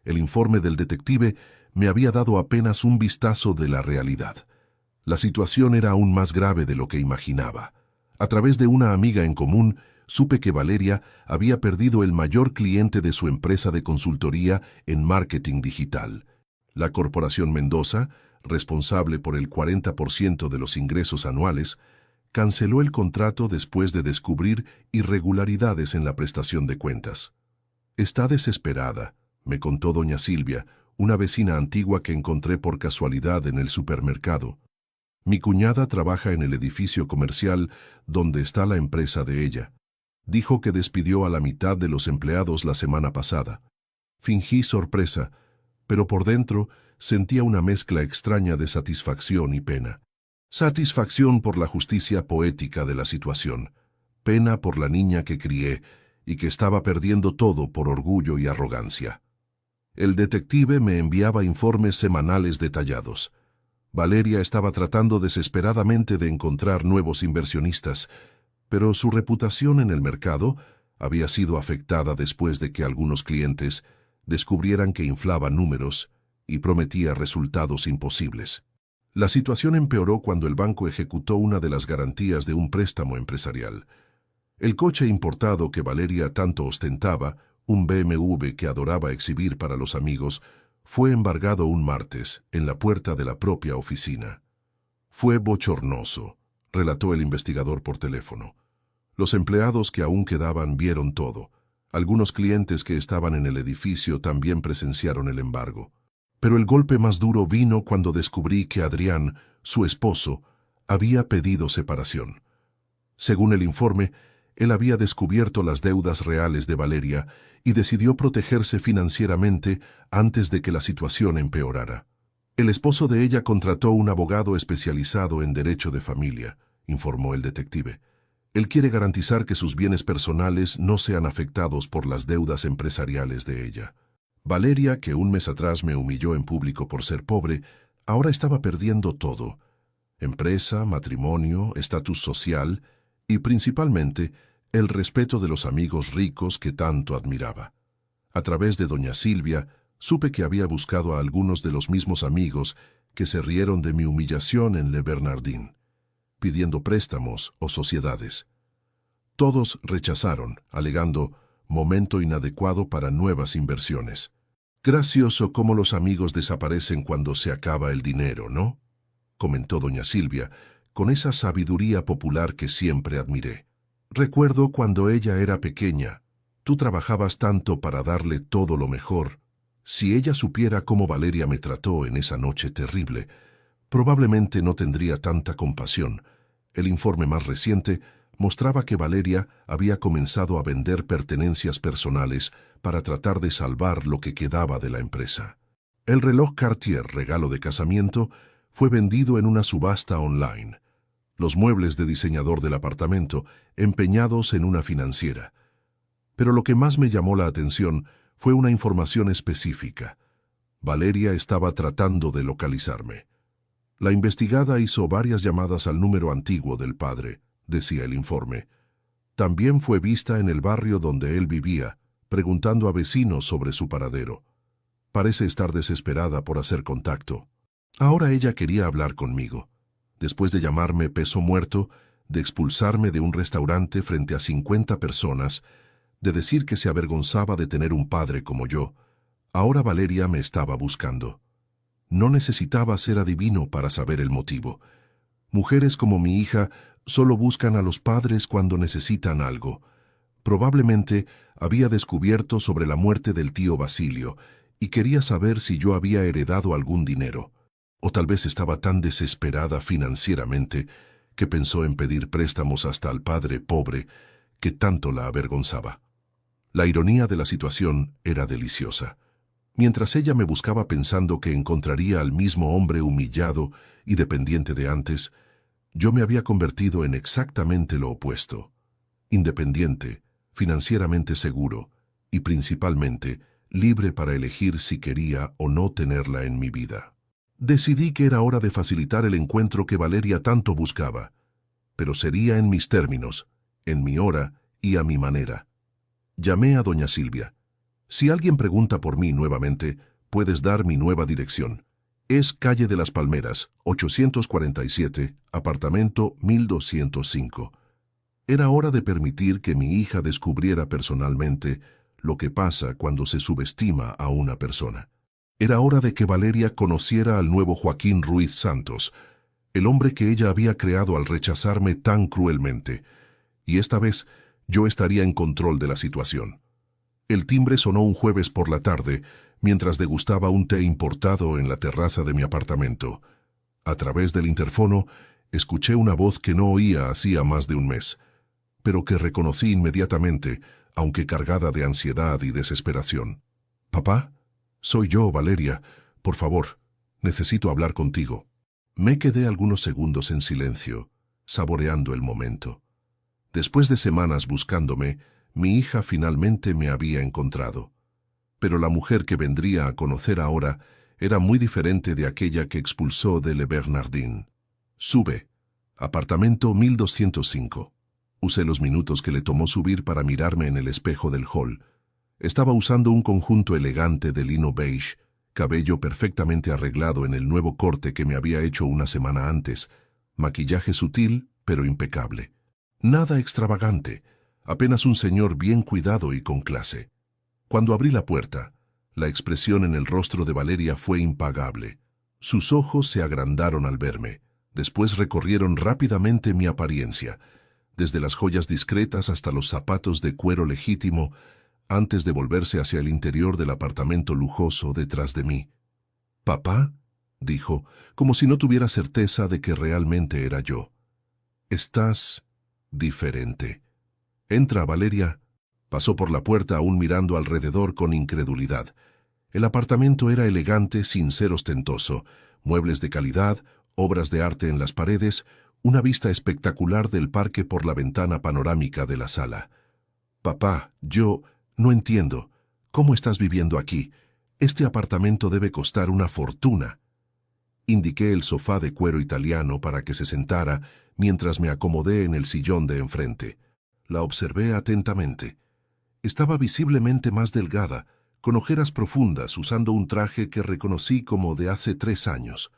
El informe del detective me había dado apenas un vistazo de la realidad. La situación era aún más grave de lo que imaginaba. A través de una amiga en común, supe que Valeria había perdido el mayor cliente de su empresa de consultoría en marketing digital. La Corporación Mendoza, responsable por el 40% de los ingresos anuales, canceló el contrato después de descubrir irregularidades en la prestación de cuentas. Está desesperada, me contó doña Silvia, una vecina antigua que encontré por casualidad en el supermercado. Mi cuñada trabaja en el edificio comercial donde está la empresa de ella. Dijo que despidió a la mitad de los empleados la semana pasada. Fingí sorpresa, pero por dentro sentía una mezcla extraña de satisfacción y pena. Satisfacción por la justicia poética de la situación, pena por la niña que crié y que estaba perdiendo todo por orgullo y arrogancia. El detective me enviaba informes semanales detallados. Valeria estaba tratando desesperadamente de encontrar nuevos inversionistas, pero su reputación en el mercado había sido afectada después de que algunos clientes descubrieran que inflaba números y prometía resultados imposibles. La situación empeoró cuando el banco ejecutó una de las garantías de un préstamo empresarial. El coche importado que Valeria tanto ostentaba, un BMW que adoraba exhibir para los amigos, fue embargado un martes en la puerta de la propia oficina. Fue bochornoso, relató el investigador por teléfono. Los empleados que aún quedaban vieron todo. Algunos clientes que estaban en el edificio también presenciaron el embargo. Pero el golpe más duro vino cuando descubrí que Adrián, su esposo, había pedido separación. Según el informe, él había descubierto las deudas reales de Valeria y decidió protegerse financieramente antes de que la situación empeorara. El esposo de ella contrató un abogado especializado en derecho de familia, informó el detective. Él quiere garantizar que sus bienes personales no sean afectados por las deudas empresariales de ella. Valeria, que un mes atrás me humilló en público por ser pobre, ahora estaba perdiendo todo: empresa, matrimonio, estatus social y, principalmente, el respeto de los amigos ricos que tanto admiraba. A través de doña Silvia, supe que había buscado a algunos de los mismos amigos que se rieron de mi humillación en Le Bernardin, pidiendo préstamos o sociedades. Todos rechazaron, alegando momento inadecuado para nuevas inversiones. Gracioso cómo los amigos desaparecen cuando se acaba el dinero, ¿no?, comentó doña Silvia, con esa sabiduría popular que siempre admiré. Recuerdo cuando ella era pequeña. Tú trabajabas tanto para darle todo lo mejor. Si ella supiera cómo Valeria me trató en esa noche terrible, probablemente no tendría tanta compasión. El informe más reciente mostraba que Valeria había comenzado a vender pertenencias personales para tratar de salvar lo que quedaba de la empresa. El reloj Cartier, regalo de casamiento, fue vendido en una subasta online. Los muebles de diseñador del apartamento, empeñados en una financiera. Pero lo que más me llamó la atención fue una información específica. Valeria estaba tratando de localizarme. La investigada hizo varias llamadas al número antiguo del padre, decía el informe. También fue vista en el barrio donde él vivía, preguntando a vecinos sobre su paradero. Parece estar desesperada por hacer contacto. Ahora ella quería hablar conmigo. Después de llamarme peso muerto, de expulsarme de un restaurante frente a 50 personas, de decir que se avergonzaba de tener un padre como yo, ahora Valeria me estaba buscando. No necesitaba ser adivino para saber el motivo. Mujeres como mi hija solo buscan a los padres cuando necesitan algo. Probablemente había descubierto sobre la muerte del tío Basilio y quería saber si yo había heredado algún dinero. O tal vez estaba tan desesperada financieramente que pensó en pedir préstamos hasta al padre pobre que tanto la avergonzaba. La ironía de la situación era deliciosa. Mientras ella me buscaba pensando que encontraría al mismo hombre humillado y dependiente de antes, yo me había convertido en exactamente lo opuesto: independiente, financieramente seguro y principalmente libre para elegir si quería o no tenerla en mi vida. Decidí que era hora de facilitar el encuentro que Valeria tanto buscaba, pero sería en mis términos, en mi hora y a mi manera. Llamé a doña Silvia. Si alguien pregunta por mí nuevamente, puedes dar mi nueva dirección. Es calle de las Palmeras, 847, apartamento 1205. Era hora de permitir que mi hija descubriera personalmente lo que pasa cuando se subestima a una persona. Era hora de que Valeria conociera al nuevo Joaquín Ruiz Santos, el hombre que ella había creado al rechazarme tan cruelmente, y esta vez yo estaría en control de la situación. El timbre sonó un jueves por la tarde, mientras degustaba un té importado en la terraza de mi apartamento. A través del interfono, escuché una voz que no oía hacía más de un mes, pero que reconocí inmediatamente, aunque cargada de ansiedad y desesperación. «¿Papá? Soy yo, Valeria. Por favor, necesito hablar contigo». Me quedé algunos segundos en silencio, saboreando el momento. Después de semanas buscándome, mi hija finalmente me había encontrado. Pero la mujer que vendría a conocer ahora era muy diferente de aquella que expulsó de Le Bernardin. «Sube. Apartamento 1205». Usé los minutos que le tomó subir para mirarme en el espejo del hall. Estaba usando un conjunto elegante de lino beige, cabello perfectamente arreglado en el nuevo corte que me había hecho una semana antes, maquillaje sutil pero impecable. Nada extravagante, apenas un señor bien cuidado y con clase. Cuando abrí la puerta, la expresión en el rostro de Valeria fue impagable. Sus ojos se agrandaron al verme, después recorrieron rápidamente mi apariencia, desde las joyas discretas hasta los zapatos de cuero legítimo, antes de volverse hacia el interior del apartamento lujoso detrás de mí. «¿Papá?», dijo, como si no tuviera certeza de que realmente era yo. «Estás diferente. Entra, Valeria». Pasó por la puerta aún mirando alrededor con incredulidad. El apartamento era elegante sin ser ostentoso, muebles de calidad, obras de arte en las paredes, una vista espectacular del parque por la ventana panorámica de la sala. «Papá, yo no entiendo. ¿Cómo estás viviendo aquí? Este apartamento debe costar una fortuna». Indiqué el sofá de cuero italiano para que se sentara mientras me acomodé en el sillón de enfrente. La observé atentamente. Estaba visiblemente más delgada, con ojeras profundas, usando un traje que reconocí como de hace 3 años.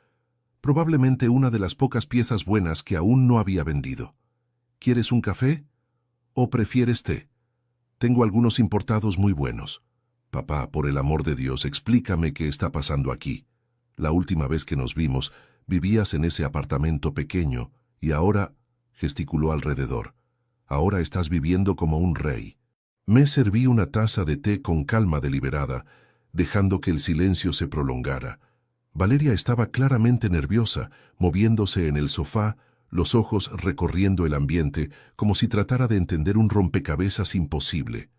Probablemente una de las pocas piezas buenas que aún no había vendido. «¿Quieres un café? ¿O prefieres té? Tengo algunos importados muy buenos». «Papá, por el amor de Dios, explícame qué está pasando aquí. La última vez que nos vimos, vivías en ese apartamento pequeño, y ahora», gesticuló alrededor, «ahora estás viviendo como un rey». Me serví una taza de té con calma deliberada, dejando que el silencio se prolongara. Valeria estaba claramente nerviosa, moviéndose en el sofá, los ojos recorriendo el ambiente, como si tratara de entender un rompecabezas imposible.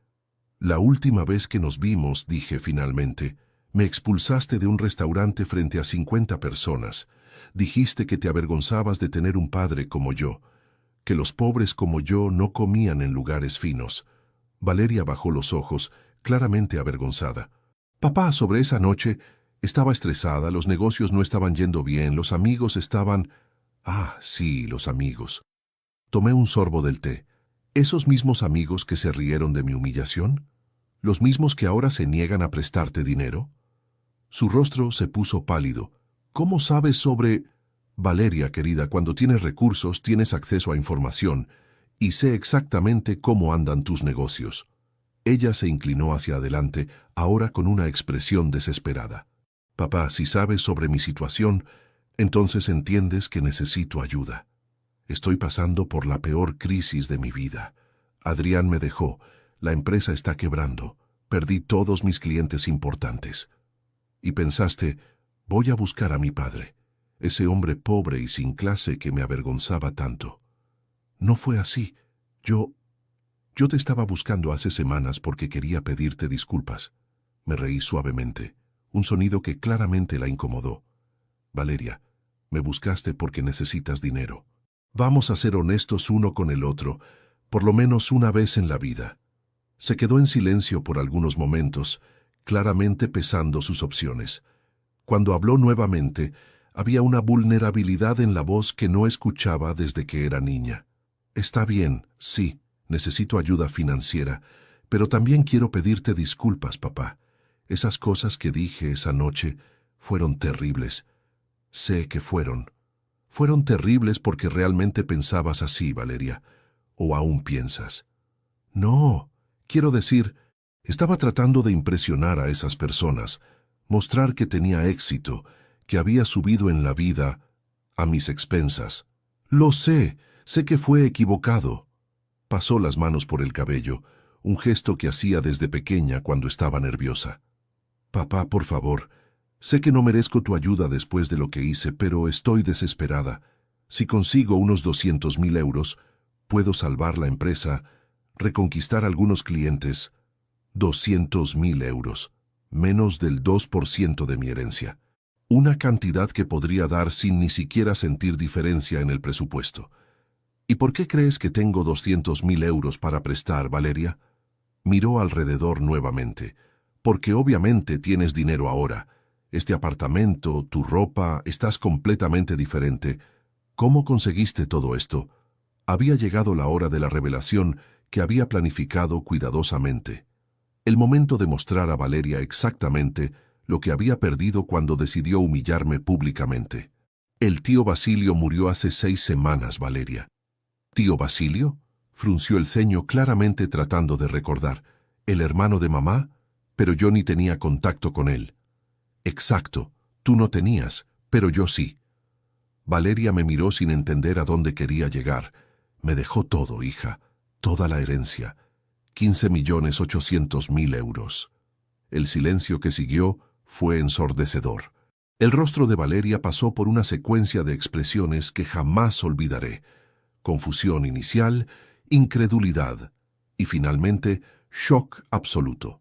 «La última vez que nos vimos», dije finalmente, «me expulsaste de un restaurante frente a 50 personas. Dijiste que te avergonzabas de tener un padre como yo, que los pobres como yo no comían en lugares finos». Valeria bajó los ojos, claramente avergonzada. «Papá, sobre esa noche estaba estresada, los negocios no estaban yendo bien, los amigos estaban...». «Ah, sí, los amigos». Tomé un sorbo del té. ¿Esos mismos amigos que se rieron de mi humillación? ¿Los mismos que ahora se niegan a prestarte dinero? Su rostro se puso pálido. «¿Cómo sabes sobre...?» «Valeria, querida, cuando tienes recursos tienes acceso a información, y sé exactamente cómo andan tus negocios». Ella se inclinó hacia adelante, ahora con una expresión desesperada. «Papá, si sabes sobre mi situación, entonces entiendes que necesito ayuda. Estoy pasando por la peor crisis de mi vida. Adrián me dejó, la empresa está quebrando, perdí todos mis clientes importantes». Y pensaste, voy a buscar a mi padre, ese hombre pobre y sin clase que me avergonzaba tanto. No fue así. Yo te estaba buscando hace semanas porque quería pedirte disculpas. Me reí suavemente, un sonido que claramente la incomodó. «Valeria, me buscaste porque necesitas dinero. Vamos a ser honestos uno con el otro, por lo menos una vez en la vida». Se quedó en silencio por algunos momentos, claramente pesando sus opciones. Cuando habló nuevamente, había una vulnerabilidad en la voz que no escuchaba desde que era niña. «Está bien, sí, necesito ayuda financiera, pero también quiero pedirte disculpas, papá. Esas cosas que dije esa noche fueron terribles. Sé que fueron. Fueron terribles porque realmente pensabas así, Valeria. ¿O aún piensas? No, quiero decir, estaba tratando de impresionar a esas personas, mostrar que tenía éxito, que había subido en la vida a mis expensas. Lo sé que fue equivocado. Pasó las manos por el cabello, un gesto que hacía desde pequeña cuando estaba nerviosa. Papá, por favor, sé que no merezco tu ayuda después de lo que hice, pero estoy desesperada. Si consigo unos 200.000 euros, puedo salvar la empresa, reconquistar algunos clientes. 200.000 euros, menos del 2% de mi herencia. Una cantidad que podría dar sin ni siquiera sentir diferencia en el presupuesto. ¿Y por qué crees que tengo 200.000 euros para prestar, Valeria? Miró alrededor nuevamente. Porque obviamente tienes dinero ahora. Este apartamento, tu ropa, estás completamente diferente. ¿Cómo conseguiste todo esto? Había llegado la hora de la revelación que había planificado cuidadosamente. El momento de mostrar a Valeria exactamente lo que había perdido cuando decidió humillarme públicamente. El tío Basilio murió hace 6 semanas, Valeria. ¿Tío Basilio? Frunció el ceño claramente tratando de recordar. ¿El hermano de mamá? Pero yo ni tenía contacto con él. Exacto, tú no tenías, pero yo sí. Valeria me miró sin entender a dónde quería llegar. Me dejó todo, hija, toda la herencia. 15.800.000 euros. El silencio que siguió fue ensordecedor. El rostro de Valeria pasó por una secuencia de expresiones que jamás olvidaré. Confusión inicial, incredulidad y finalmente shock absoluto.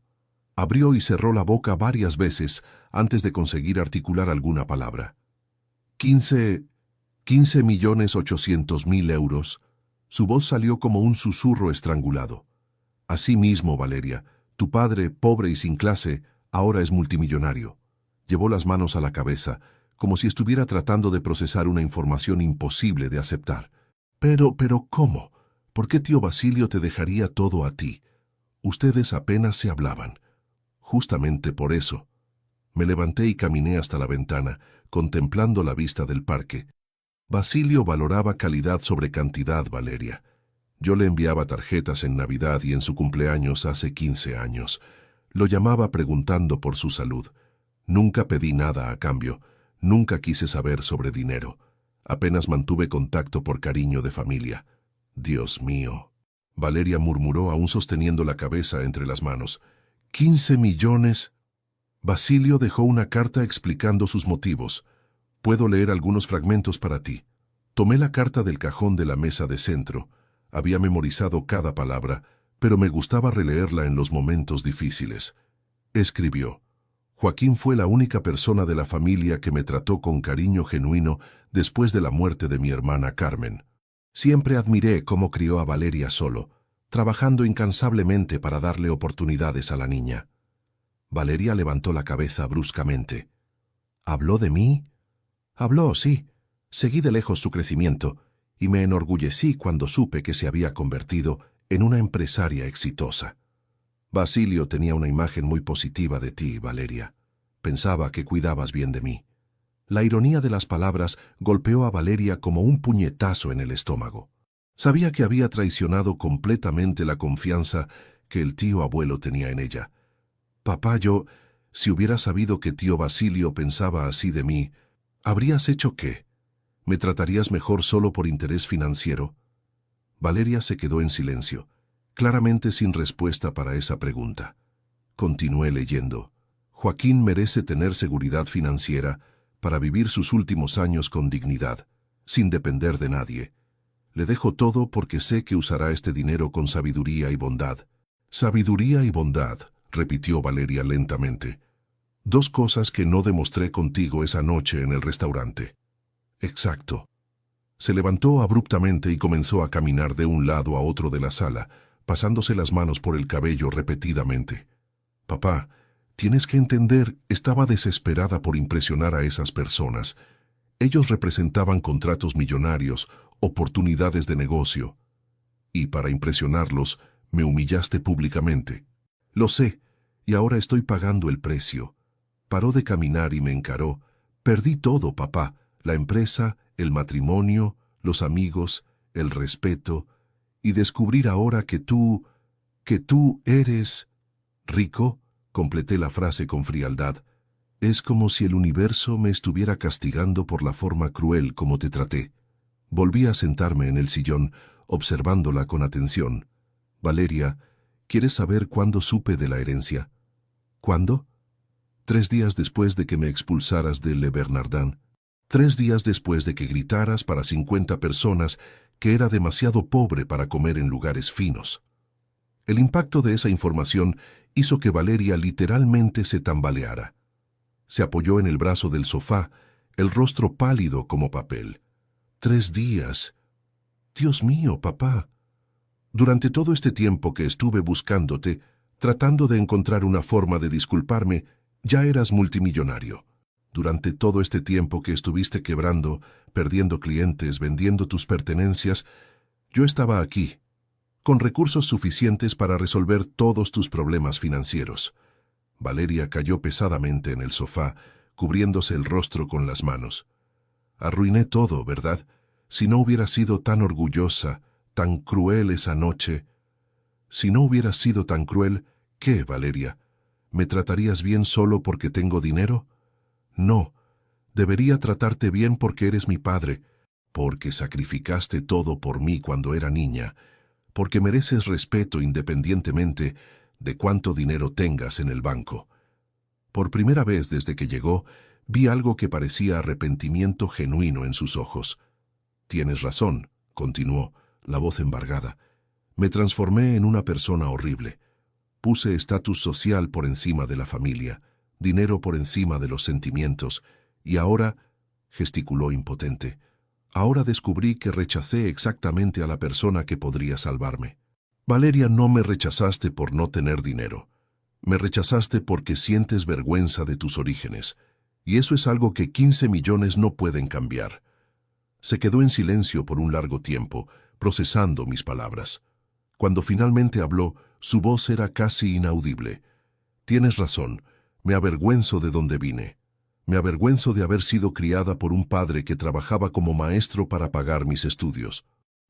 Abrió y cerró la boca varias veces antes de conseguir articular alguna palabra. 15.800.000 euros. Su voz salió como un susurro estrangulado. Así mismo, Valeria, tu padre, pobre y sin clase, ahora es multimillonario. Llevó las manos a la cabeza, como si estuviera tratando de procesar una información imposible de aceptar. Pero, ¿cómo? ¿Por qué tío Basilio te dejaría todo a ti? Ustedes apenas se hablaban. Justamente por eso. Me levanté y caminé hasta la ventana, contemplando la vista del parque. Basilio valoraba calidad sobre cantidad, Valeria. Yo le enviaba tarjetas en Navidad y en su cumpleaños hace 15 años. Lo llamaba preguntando por su salud. Nunca pedí nada a cambio. Nunca quise saber sobre dinero. Apenas mantuve contacto por cariño de familia. Dios mío. Valeria murmuró aún sosteniendo la cabeza entre las manos. 15 millones. Basilio dejó una carta explicando sus motivos. Puedo leer algunos fragmentos para ti. Tomé la carta del cajón de la mesa de centro. Había memorizado cada palabra, pero me gustaba releerla en los momentos difíciles. Escribió: Joaquín fue la única persona de la familia que me trató con cariño genuino después de la muerte de mi hermana Carmen. Siempre admiré cómo crió a Valeria solo, trabajando incansablemente para darle oportunidades a la niña. Valeria levantó la cabeza bruscamente. ¿Habló de mí? Habló, sí. Seguí de lejos su crecimiento y me enorgullecí cuando supe que se había convertido en una empresaria exitosa. Basilio tenía una imagen muy positiva de ti, Valeria. Pensaba que cuidabas bien de mí. La ironía de las palabras golpeó a Valeria como un puñetazo en el estómago. Sabía que había traicionado completamente la confianza que el tío abuelo tenía en ella. Papá, si hubiera sabido que tío Basilio pensaba así de mí, ¿habrías hecho qué? ¿Me tratarías mejor solo por interés financiero? Valeria se quedó en silencio, claramente sin respuesta para esa pregunta. Continué leyendo. Joaquín merece tener seguridad financiera para vivir sus últimos años con dignidad, sin depender de nadie. Le dejo todo porque sé que usará este dinero con sabiduría y bondad. Sabiduría y bondad, repitió Valeria lentamente. Dos cosas que no demostré contigo esa noche en el restaurante. Exacto. Se levantó abruptamente y comenzó a caminar de un lado a otro de la sala, pasándose las manos por el cabello repetidamente. Papá, tienes que entender, estaba desesperada por impresionar a esas personas. Ellos representaban contratos millonarios, oportunidades de negocio. Y para impresionarlos, me humillaste públicamente. Lo sé, y ahora estoy pagando el precio. Paró de caminar y me encaró. Perdí todo, papá. La empresa, el matrimonio, los amigos, el respeto, Y descubrir ahora que tú eres rico, completé la frase con frialdad. Es como si el universo me estuviera castigando por la forma cruel como te traté. Volví a sentarme en el sillón, observándola con atención. Valeria, ¿quieres saber cuándo supe de la herencia? ¿Cuándo? 3 días después de que me expulsaras de Le Bernardin. 3 días después de que gritaras para 50 personas que era demasiado pobre para comer en lugares finos. El impacto de esa información hizo que Valeria literalmente se tambaleara. Se apoyó en el brazo del sofá, el rostro pálido como papel. 3 días. Dios mío, papá. Durante todo este tiempo que estuve buscándote, tratando de encontrar una forma de disculparme, ya eras multimillonario. Durante todo este tiempo que estuviste quebrando, perdiendo clientes, vendiendo tus pertenencias, yo estaba aquí, con recursos suficientes para resolver todos tus problemas financieros. Valeria cayó pesadamente en el sofá, cubriéndose el rostro con las manos. Arruiné todo, ¿verdad? Si no hubiera sido tan orgullosa, tan cruel esa noche. Si no hubiera sido tan cruel, ¿qué, Valeria? ¿Me tratarías bien solo porque tengo dinero? No, debería tratarte bien porque eres mi padre, porque sacrificaste todo por mí cuando era niña, porque mereces respeto independientemente de cuánto dinero tengas en el banco. Por primera vez desde que llegó, vi algo que parecía arrepentimiento genuino en sus ojos. Tienes razón, continuó, la voz embargada. Me transformé en una persona horrible. Puse estatus social por encima de la familia, dinero por encima de los sentimientos, y ahora, gesticuló impotente, ahora descubrí que rechacé exactamente a la persona que podría salvarme. Valeria, no me rechazaste por no tener dinero. Me rechazaste porque sientes vergüenza de tus orígenes, y eso es algo que 15 millones no pueden cambiar. Se quedó en silencio por un largo tiempo, procesando mis palabras. Cuando finalmente habló, su voz era casi inaudible. Tienes razón, me avergüenzo de dónde vine. Me avergüenzo de haber sido criada por un padre que trabajaba como maestro para pagar mis estudios.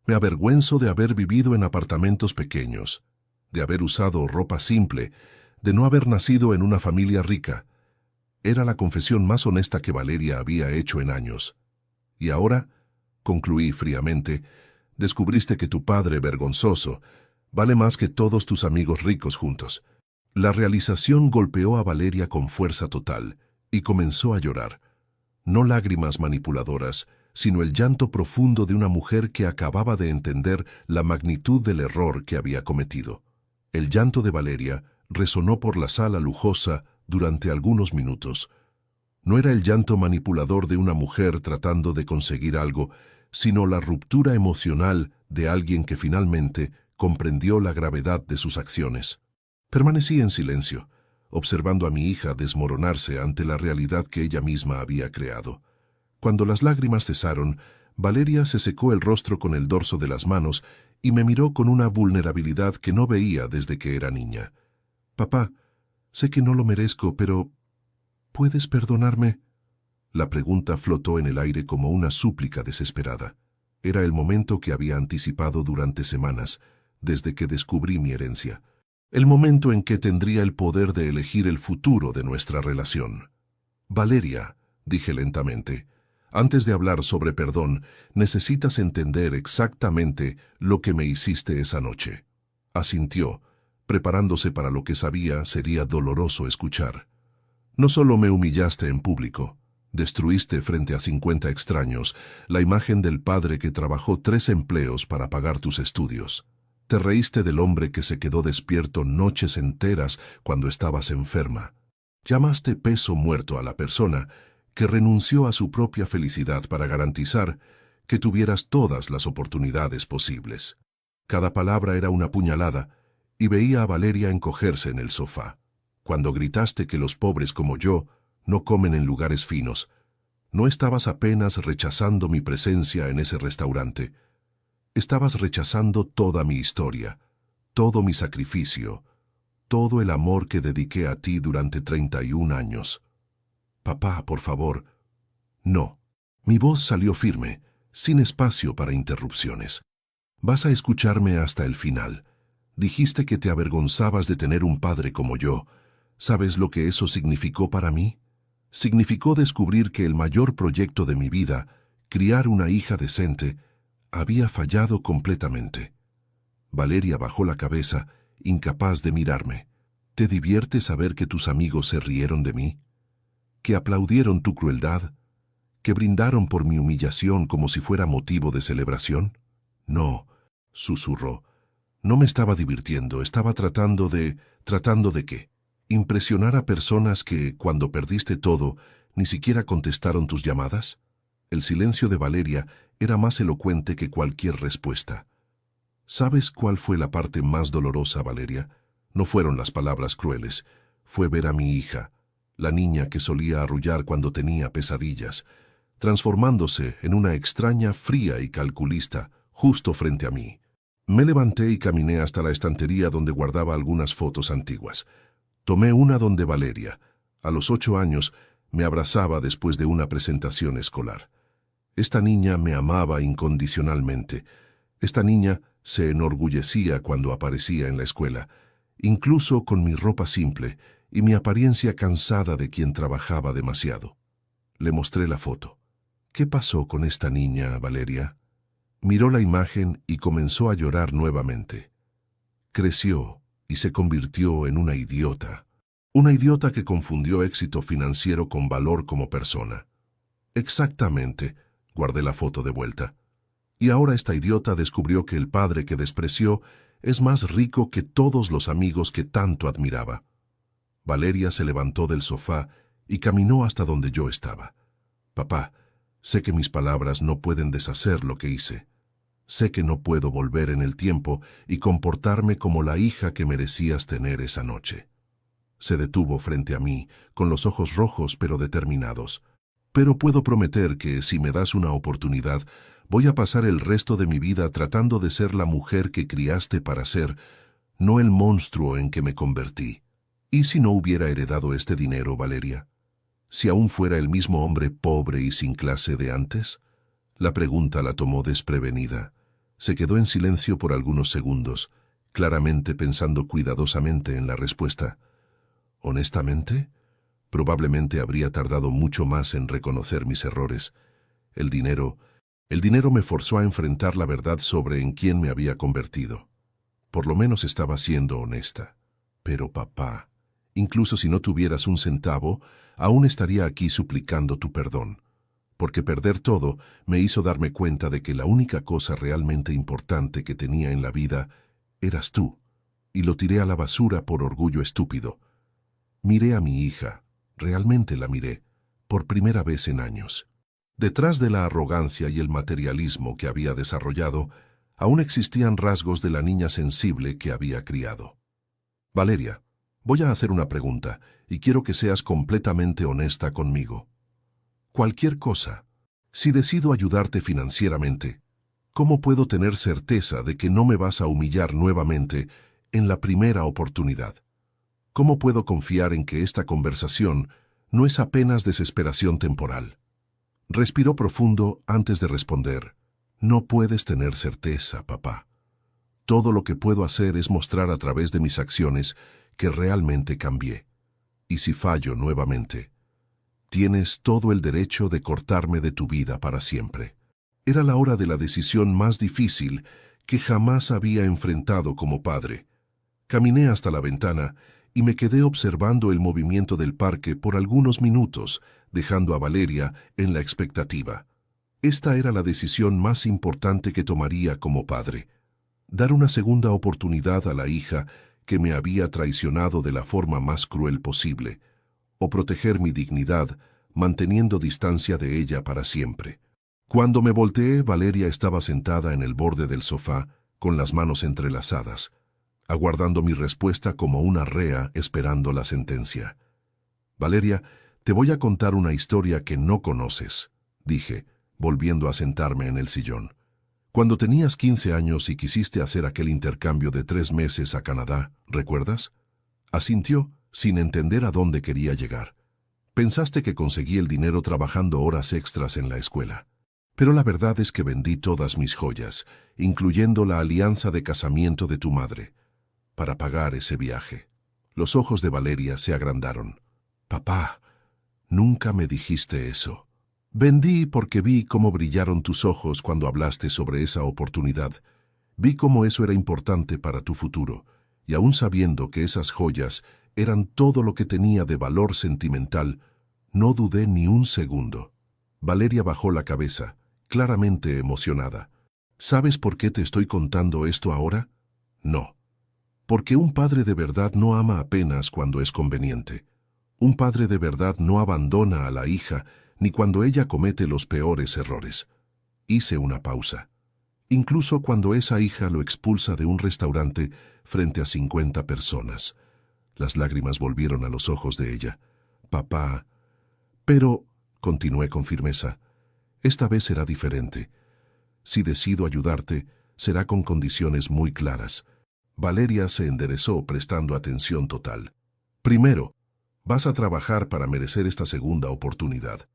Me avergüenzo de haber vivido en apartamentos pequeños, de haber usado ropa simple, de no haber nacido en una familia rica. Era la confesión más honesta que Valeria había hecho en años. Y ahora, concluí fríamente, descubriste que tu padre vergonzoso vale más que todos tus amigos ricos juntos. La realización golpeó a Valeria con fuerza total y comenzó a llorar. No lágrimas manipuladoras, sino el llanto profundo de una mujer que acababa de entender la magnitud del error que había cometido. El llanto de Valeria resonó por la sala lujosa durante algunos minutos. No era el llanto manipulador de una mujer tratando de conseguir algo, sino la ruptura emocional de alguien que finalmente comprendió la gravedad de sus acciones. Permanecí en silencio, observando a mi hija desmoronarse ante la realidad que ella misma había creado. Cuando las lágrimas cesaron, Valeria se secó el rostro con el dorso de las manos y me miró con una vulnerabilidad que no veía desde que era niña. «Papá, sé que no lo merezco, pero ¿puedes perdonarme?». La pregunta flotó en el aire como una súplica desesperada. Era el momento que había anticipado durante semanas, desde que descubrí mi herencia. El momento en que tendría el poder de elegir el futuro de nuestra relación. «Valeria», dije lentamente, «antes de hablar sobre perdón, necesitas entender exactamente lo que me hiciste esa noche». Asintió, preparándose para lo que sabía sería doloroso escuchar. «No solo me humillaste en público, destruiste frente a 50 extraños la imagen del padre que trabajó 3 empleos para pagar tus estudios. Te reíste del hombre que se quedó despierto noches enteras cuando estabas enferma. Llamaste peso muerto a la persona que renunció a su propia felicidad para garantizar que tuvieras todas las oportunidades posibles». Cada palabra era una puñalada, y veía a Valeria encogerse en el sofá. Cuando gritaste que los pobres como yo no comen en lugares finos, no estabas apenas rechazando mi presencia en ese restaurante. Estabas rechazando toda mi historia, todo mi sacrificio, todo el amor que dediqué a ti durante 31 años. «Papá, por favor». «No». Mi voz salió firme, sin espacio para interrupciones. Vas a escucharme hasta el final. Dijiste que te avergonzabas de tener un padre como yo. ¿Sabes lo que eso significó para mí? Significó descubrir que el mayor proyecto de mi vida, criar una hija decente, había fallado completamente. Valeria bajó la cabeza, incapaz de mirarme. ¿Te divierte saber que tus amigos se rieron de mí? ¿Que aplaudieron tu crueldad? ¿Que brindaron por mi humillación como si fuera motivo de celebración? No, susurró. No me estaba divirtiendo, estaba ¿Tratando de qué? ¿Impresionar a personas que, cuando perdiste todo, ni siquiera contestaron tus llamadas? El silencio de Valeria era más elocuente que cualquier respuesta. ¿Sabes cuál fue la parte más dolorosa, Valeria? No fueron las palabras crueles, fue ver a mi hija, la niña que solía arrullar cuando tenía pesadillas, transformándose en una extraña, fría y calculista, justo frente a mí. Me levanté y caminé hasta la estantería donde guardaba algunas fotos antiguas. Tomé una donde Valeria, a los 8 años, me abrazaba después de una presentación escolar. Esta niña me amaba incondicionalmente. Esta niña se enorgullecía cuando aparecía en la escuela, incluso con mi ropa simple y mi apariencia cansada de quien trabajaba demasiado. Le mostré la foto. ¿Qué pasó con esta niña, Valeria? Miró la imagen y comenzó a llorar nuevamente. Creció y se convirtió en una idiota. Una idiota que confundió éxito financiero con valor como persona. Exactamente, guardé la foto de vuelta. Y ahora esta idiota descubrió que el padre que despreció es más rico que todos los amigos que tanto admiraba. Valeria se levantó del sofá y caminó hasta donde yo estaba. Papá, sé que mis palabras no pueden deshacer lo que hice. Sé que no puedo volver en el tiempo y comportarme como la hija que merecías tener esa noche. Se detuvo frente a mí, con los ojos rojos pero determinados. Pero puedo prometer que, si me das una oportunidad, voy a pasar el resto de mi vida tratando de ser la mujer que criaste para ser, no el monstruo en que me convertí. ¿Y si no hubiera heredado este dinero, Valeria? ¿Si aún fuera el mismo hombre pobre y sin clase de antes? La pregunta la tomó desprevenida. Se quedó en silencio por algunos segundos, claramente pensando cuidadosamente en la respuesta. Honestamente, probablemente habría tardado mucho más en reconocer mis errores. El dinero me forzó a enfrentar la verdad sobre en quién me había convertido. Por lo menos estaba siendo honesta. Pero papá, incluso si no tuvieras un centavo, aún estaría aquí suplicando tu perdón. Porque perder todo me hizo darme cuenta de que la única cosa realmente importante que tenía en la vida eras tú, y lo tiré a la basura por orgullo estúpido. Miré a mi hija, realmente la miré, por primera vez en años. Detrás de la arrogancia y el materialismo que había desarrollado, aún existían rasgos de la niña sensible que había criado. Valeria, voy a hacer una pregunta, y quiero que seas completamente honesta conmigo. Cualquier cosa. Si decido ayudarte financieramente, ¿cómo puedo tener certeza de que no me vas a humillar nuevamente en la primera oportunidad? ¿Cómo puedo confiar en que esta conversación no es apenas desesperación temporal? Respiró profundo antes de responder. No puedes tener certeza, papá. Todo lo que puedo hacer es mostrar a través de mis acciones que realmente cambié. Y si fallo nuevamente, tienes todo el derecho de cortarme de tu vida para siempre. Era la hora de la decisión más difícil que jamás había enfrentado como padre. Caminé hasta la ventana y me quedé observando el movimiento del parque por algunos minutos, dejando a Valeria en la expectativa. Esta era la decisión más importante que tomaría como padre. Dar una segunda oportunidad a la hija que me había traicionado de la forma más cruel posible, o proteger mi dignidad, manteniendo distancia de ella para siempre. Cuando me volteé, Valeria estaba sentada en el borde del sofá, con las manos entrelazadas, aguardando mi respuesta como una rea esperando la sentencia. Valeria, te voy a contar una historia que no conoces, dije, volviendo a sentarme en el sillón. Cuando tenías 15 años y quisiste hacer aquel intercambio de 3 meses a Canadá, ¿recuerdas? Asintió, sin entender a dónde quería llegar. Pensaste que conseguí el dinero trabajando horas extras en la escuela. Pero la verdad es que vendí todas mis joyas, incluyendo la alianza de casamiento de tu madre, para pagar ese viaje. Los ojos de Valeria se agrandaron. Papá, nunca me dijiste eso. Vendí porque vi cómo brillaron tus ojos cuando hablaste sobre esa oportunidad. Vi cómo eso era importante para tu futuro, y aún sabiendo que esas joyas eran todo lo que tenía de valor sentimental, no dudé ni un segundo. Valeria bajó la cabeza, claramente emocionada. ¿Sabes por qué te estoy contando esto ahora? No. Porque un padre de verdad no ama apenas cuando es conveniente. Un padre de verdad no abandona a la hija ni cuando ella comete los peores errores. Hice una pausa. Incluso cuando esa hija lo expulsa de un restaurante frente a 50 personas. Las lágrimas volvieron a los ojos de ella. Papá. Pero, continué con firmeza, esta vez será diferente. Si decido ayudarte, será con condiciones muy claras. Valeria se enderezó prestando atención total. Primero, vas a trabajar para merecer esta segunda oportunidad.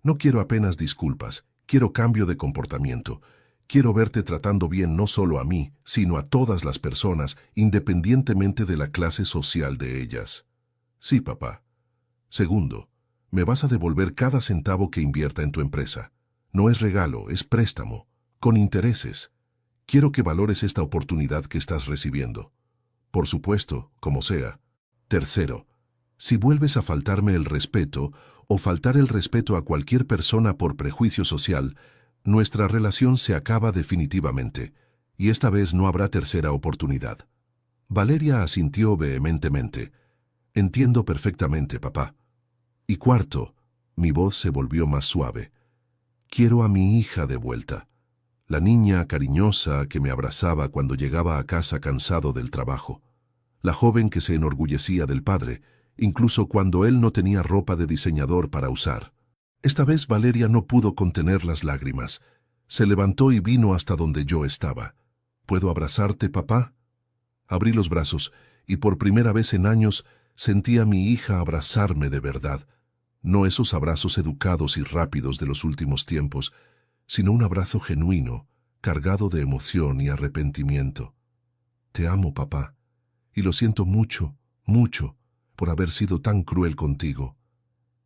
No quiero apenas disculpas, quiero cambio de comportamiento. Quiero verte tratando bien no solo a mí, sino a todas las personas, independientemente de la clase social de ellas. Sí, papá. Segundo, me vas a devolver cada centavo que invierta en tu empresa. No es regalo, es préstamo, con intereses. Quiero que valores esta oportunidad que estás recibiendo. Por supuesto, como sea. Tercero, si vuelves a faltarme el respeto o faltar el respeto a cualquier persona por prejuicio social, nuestra relación se acaba definitivamente, y esta vez no habrá tercera oportunidad. Valeria asintió vehementemente. Entiendo perfectamente, papá. Y cuarto, mi voz se volvió más suave. Quiero a mi hija de vuelta. La niña cariñosa que me abrazaba cuando llegaba a casa cansado del trabajo. La joven que se enorgullecía del padre, incluso cuando él no tenía ropa de diseñador para usar. Esta vez Valeria no pudo contener las lágrimas. Se levantó y vino hasta donde yo estaba. ¿Puedo abrazarte, papá? Abrí los brazos y por primera vez en años sentí a mi hija abrazarme de verdad. No esos abrazos educados y rápidos de los últimos tiempos, sino un abrazo genuino, cargado de emoción y arrepentimiento. Te amo, papá, y lo siento mucho, mucho, por haber sido tan cruel contigo.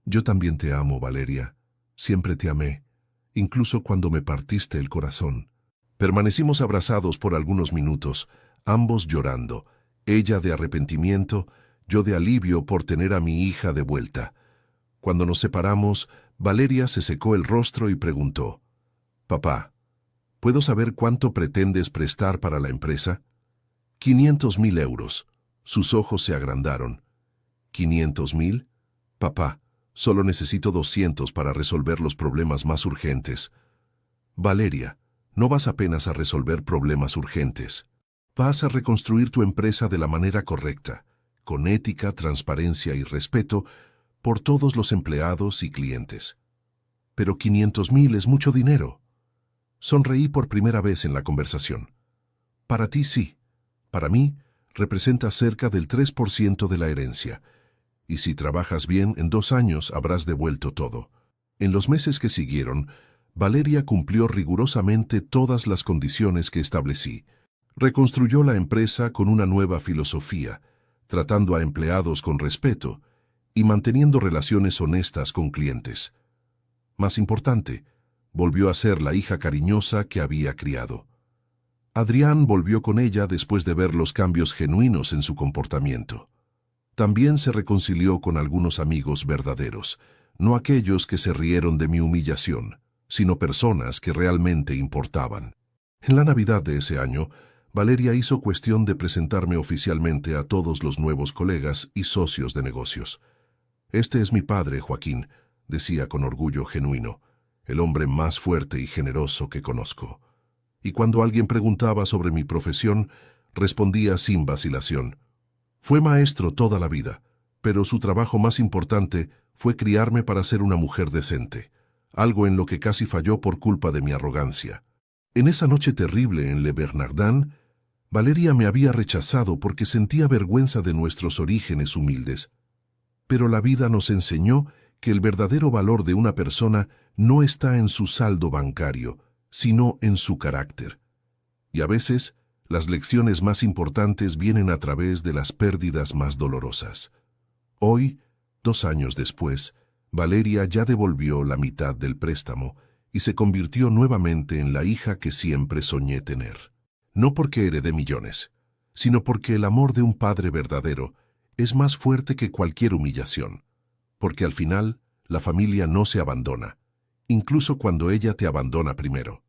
Yo también te amo, Valeria. Siempre te amé, incluso cuando me partiste el corazón. Permanecimos abrazados por algunos minutos, ambos llorando, ella de arrepentimiento, yo de alivio por tener a mi hija de vuelta. Cuando nos separamos, Valeria se secó el rostro y preguntó, «Papá, ¿puedo saber cuánto pretendes prestar para la empresa?» 500.000 euros. Sus ojos se agrandaron. ¿500.000? Papá, solo necesito 200 para resolver los problemas más urgentes. Valeria, no vas apenas a resolver problemas urgentes. Vas a reconstruir tu empresa de la manera correcta, con ética, transparencia y respeto por todos los empleados y clientes. Pero 500.000 es mucho dinero. Sonreí por primera vez en la conversación. Para ti sí. Para mí, representa cerca del 3% de la herencia. Y si trabajas bien, en 2 años habrás devuelto todo. En los meses que siguieron, Valeria cumplió rigurosamente todas las condiciones que establecí. Reconstruyó la empresa con una nueva filosofía, tratando a empleados con respeto y manteniendo relaciones honestas con clientes. Más importante, volvió a ser la hija cariñosa que había criado. Adrián volvió con ella después de ver los cambios genuinos en su comportamiento. También se reconcilió con algunos amigos verdaderos, no aquellos que se rieron de mi humillación, sino personas que realmente importaban. En la Navidad de ese año, Valeria hizo cuestión de presentarme oficialmente a todos los nuevos colegas y socios de negocios. «Este es mi padre, Joaquín», decía con orgullo genuino, «el hombre más fuerte y generoso que conozco». Y cuando alguien preguntaba sobre mi profesión, respondía sin vacilación. Fue maestro toda la vida, pero su trabajo más importante fue criarme para ser una mujer decente, algo en lo que casi falló por culpa de mi arrogancia. En esa noche terrible en Le Bernardin, Valeria me había rechazado porque sentía vergüenza de nuestros orígenes humildes. Pero la vida nos enseñó que el verdadero valor de una persona no está en su saldo bancario, sino en su carácter. Y a veces, las lecciones más importantes vienen a través de las pérdidas más dolorosas. Hoy, 2 años después, Valeria ya devolvió la mitad del préstamo y se convirtió nuevamente en la hija que siempre soñé tener. No porque heredé millones, sino porque el amor de un padre verdadero es más fuerte que cualquier humillación, porque al final la familia no se abandona, incluso cuando ella te abandona primero.